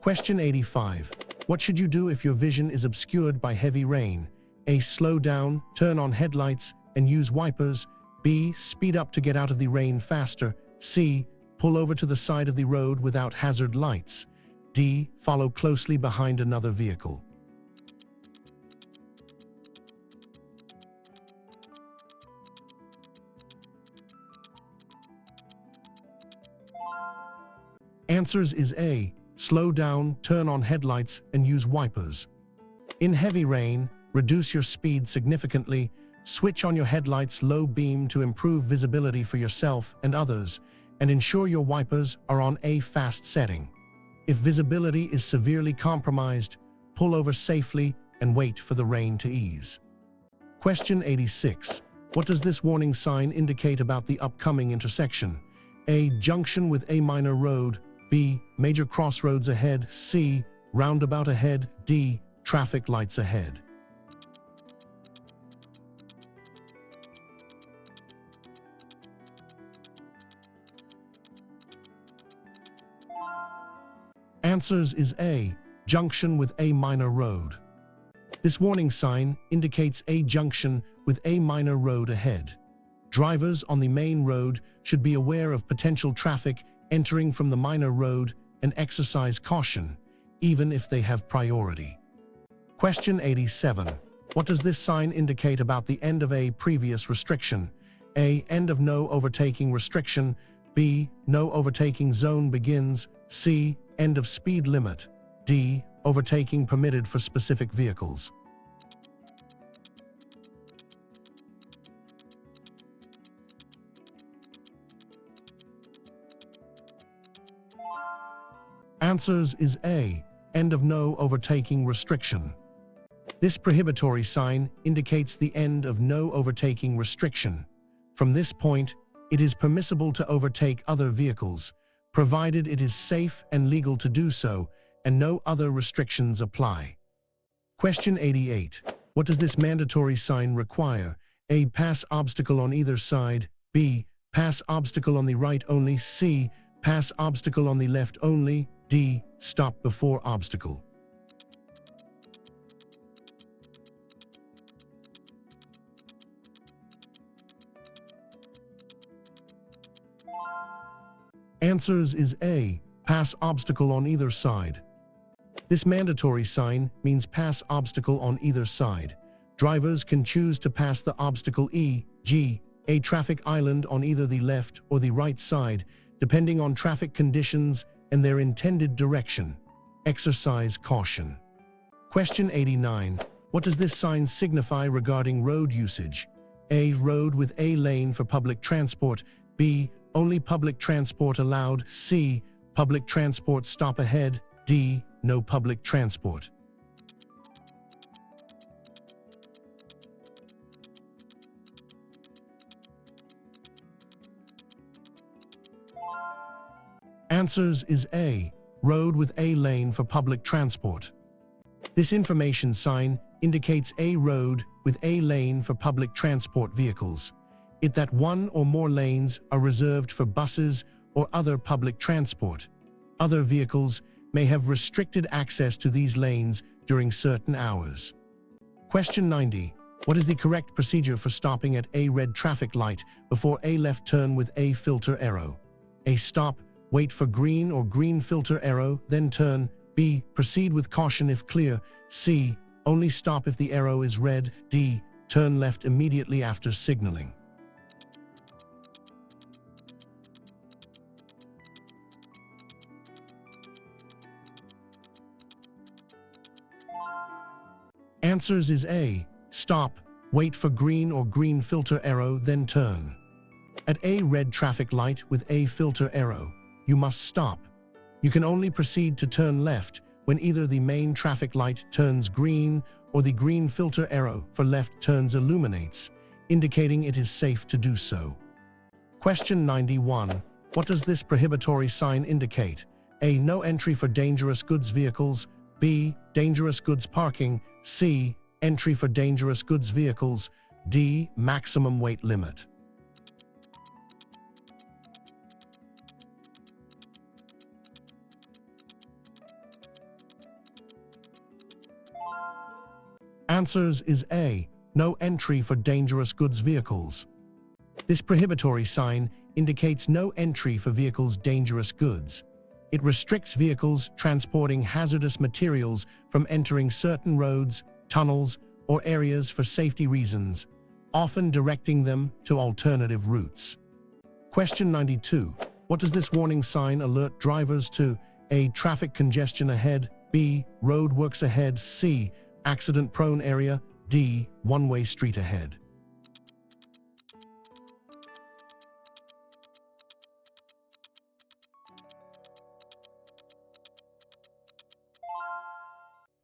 Question 85. What should you do if your vision is obscured by heavy rain? A. Slow down, turn on headlights, and use wipers. B. Speed up to get out of the rain faster. C. Pull over to the side of the road without hazard lights. D. Follow closely behind another vehicle. Answers is A. Slow down, turn on headlights, and use wipers. In heavy rain, reduce your speed significantly, switch on your headlights low beam to improve visibility for yourself and others, and ensure your wipers are on a fast setting. If visibility is severely compromised, pull over safely and wait for the rain to ease. Question 86. What does this warning sign indicate about the upcoming intersection? A. Junction with a minor road. B. Major crossroads ahead. C. Roundabout ahead. D. Traffic lights ahead. Answers is A. Junction with a minor road. This warning sign indicates a junction with a minor road ahead. Drivers on the main road should be aware of potential traffic entering from the minor road and exercise caution, even if they have priority. Question 87. What does this sign indicate about the end of a previous restriction? A. End of no overtaking restriction. B. No overtaking zone begins. C. End of speed limit. D. Overtaking permitted for specific vehicles. Answers is A. End of no overtaking restriction. This prohibitory sign indicates the end of no overtaking restriction. From this point, it is permissible to overtake other vehicles, provided it is safe and legal to do so, and no other restrictions apply. Question 88. What does this mandatory sign require? A. Pass obstacle on either side. B. Pass obstacle on the right only. C. Pass obstacle on the left only. D. Stop before obstacle. Answers is A. Pass obstacle on either side. This mandatory sign means pass obstacle on either side. Drivers can choose to pass the obstacle e.g., a traffic island on either the left or the right side, depending on traffic conditions and their intended direction. Exercise caution. Question 89. What does this sign signify regarding road usage? A. Road with a lane for public transport. B. Only public transport allowed. C. Public transport stop ahead. D. No public transport. Answers is A. Road with a lane for public transport. This information sign indicates a road with a lane for public transport vehicles. It that one or more lanes are reserved for buses or other public transport. Other vehicles may have restricted access to these lanes during certain hours. Question 90. What is the correct procedure for stopping at a red traffic light before a left turn with a filter arrow? A. Stop, wait for green or green filter arrow, then turn. B. Proceed with caution if clear. C. Only stop if the arrow is red. D. Turn left immediately after signaling. Answers is A. Stop, wait for green or green filter arrow, then turn. At a red traffic light with a filter arrow, you must stop. You can only proceed to turn left when either the main traffic light turns green or the green filter arrow for left turns illuminates, indicating it is safe to do so. Question 91. What does this prohibitory sign indicate? A. No entry for dangerous goods vehicles. B. Dangerous goods parking. C. entry for dangerous goods vehicles, D. maximum weight limit. Answers is A. No entry for dangerous goods vehicles. This prohibitory sign indicates no entry for vehicles dangerous goods. It restricts vehicles transporting hazardous materials from entering certain roads, tunnels, or areas for safety reasons, often directing them to alternative routes. Question 92. What does this warning sign alert drivers to? A. Traffic congestion ahead. B. Roadworks ahead. C. Accident-prone area. D. One-way street ahead.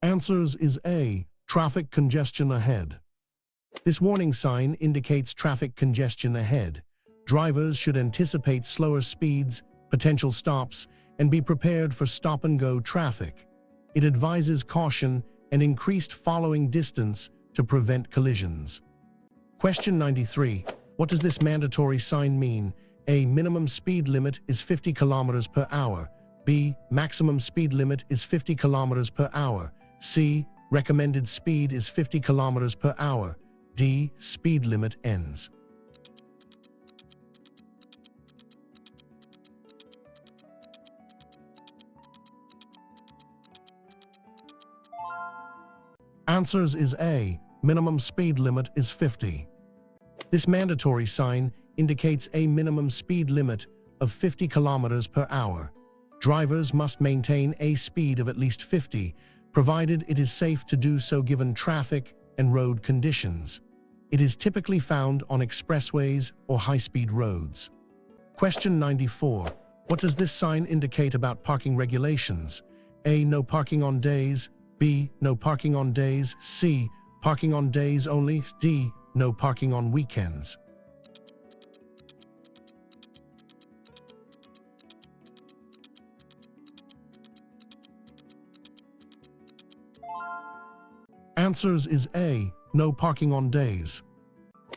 Answers is A. Traffic congestion ahead. This warning sign indicates traffic congestion ahead. Drivers should anticipate slower speeds, potential stops, and be prepared for stop-and-go traffic. It advises caution and increased following distance to prevent collisions. Question 93. What does this mandatory sign mean? A. Minimum speed limit is 50 km per hour. B. Maximum speed limit is 50 km per hour. C. Recommended speed is 50 km per hour. D. Speed limit ends. Answers is A. Minimum speed limit is 50. This mandatory sign indicates a minimum speed limit of 50 km per hour. Drivers must maintain a speed of at least 50, provided it is safe to do so given traffic and road conditions. It is typically found on expressways or high-speed roads. Question 94. What does this sign indicate about parking regulations? A. No parking on days. B. No parking on days. C. Parking on days only. D. No parking on weekends. Answers is A. No parking on days.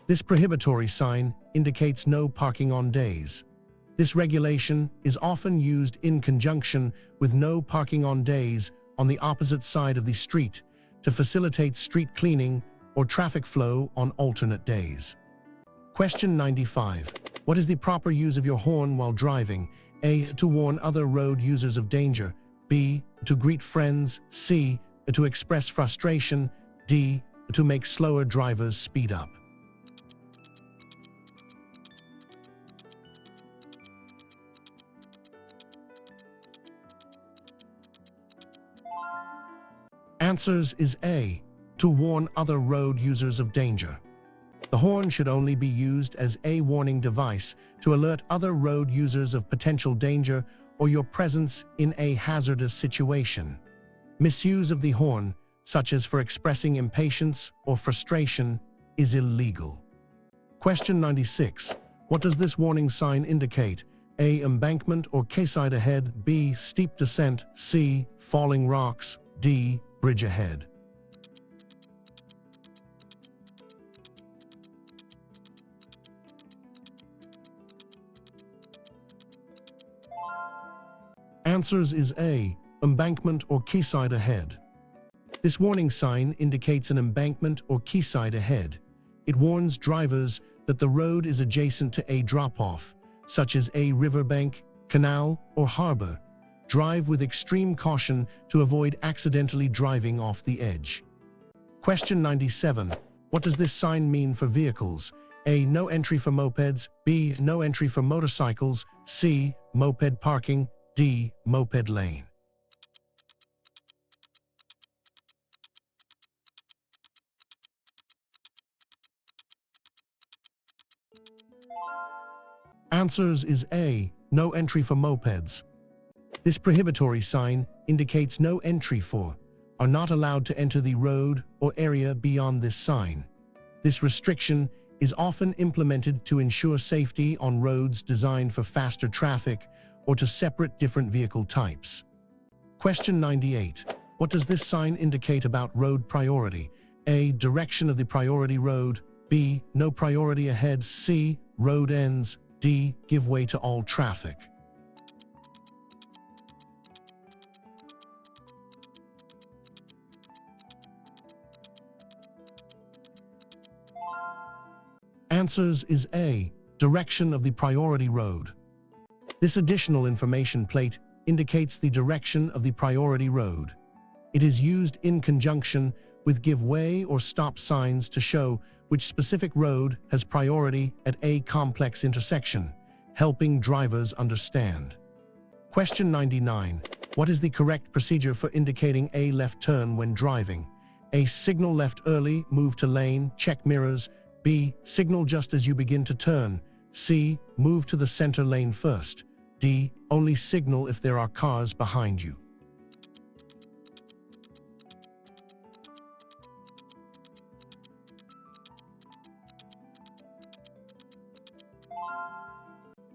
This prohibitory sign indicates no parking on days. This regulation is often used in conjunction with no parking on days on the opposite side of the street to facilitate street cleaning or traffic flow on alternate days. Question 95. What is the proper use of your horn while driving? A. To warn other road users of danger. B. To greet friends. C. To express frustration. D. To make slower drivers speed up. Answers is A. To warn other road users of danger. The horn should only be used as a warning device to alert other road users of potential danger or your presence in a hazardous situation. Misuse of the horn, such as for expressing impatience or frustration, is illegal. Question 96. What does this warning sign indicate? A. Embankment or quayside ahead. B. Steep descent. C. Falling rocks. D. Bridge ahead. Answers is A. Embankment or quayside ahead. This warning sign indicates an embankment or quayside ahead. It warns drivers that the road is adjacent to a drop-off, such as a riverbank, canal, or harbor. Drive with extreme caution to avoid accidentally driving off the edge. Question 97. What does this sign mean for vehicles? A. No entry for mopeds. B. No entry for motorcycles. C. Moped parking. D. Moped lane. Answers is A. No entry for mopeds. This prohibitory sign indicates no entry for, are not allowed to enter the road or area beyond this sign. This restriction is often implemented to ensure safety on roads designed for faster traffic or to separate different vehicle types. Question 98. What does this sign indicate about road priority? A. Direction of the priority road. B. No priority ahead. C. Road ends. D. Give way to all traffic. Answers is A. Direction of the priority road. This additional information plate indicates the direction of the priority road. It is used in conjunction with give way or stop signs to show which specific road has priority at a complex intersection, helping drivers understand. Question 99. What is the correct procedure for indicating a left turn when driving? A. Signal left early, move to lane, check mirrors. B. Signal just as you begin to turn. C. Move to the center lane first. D. Only signal if there are cars behind you.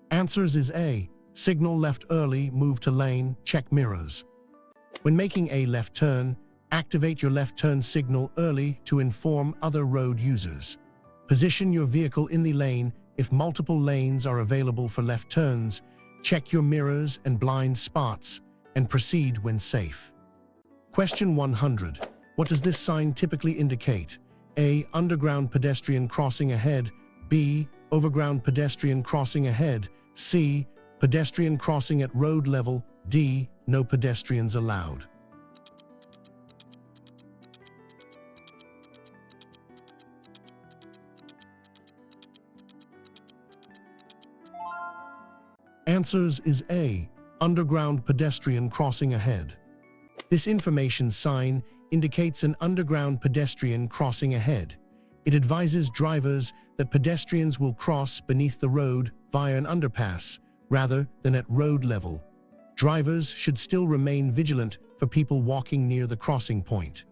Answers is A. Signal left early, move to lane, check mirrors. When making a left turn, activate your left turn signal early to inform other road users. Position your vehicle in the lane if multiple lanes are available for left turns. Check your mirrors and blind spots, and proceed when safe. Question 100. What does this sign typically indicate? A. Underground pedestrian crossing ahead. B. Overground pedestrian crossing ahead. C. Pedestrian crossing at road level. D. No pedestrians allowed. Answers is A. Underground pedestrian crossing ahead. This information sign indicates an underground pedestrian crossing ahead. It advises drivers that pedestrians will cross beneath the road via an underpass rather than at road level. Drivers should still remain vigilant for people walking near the crossing point.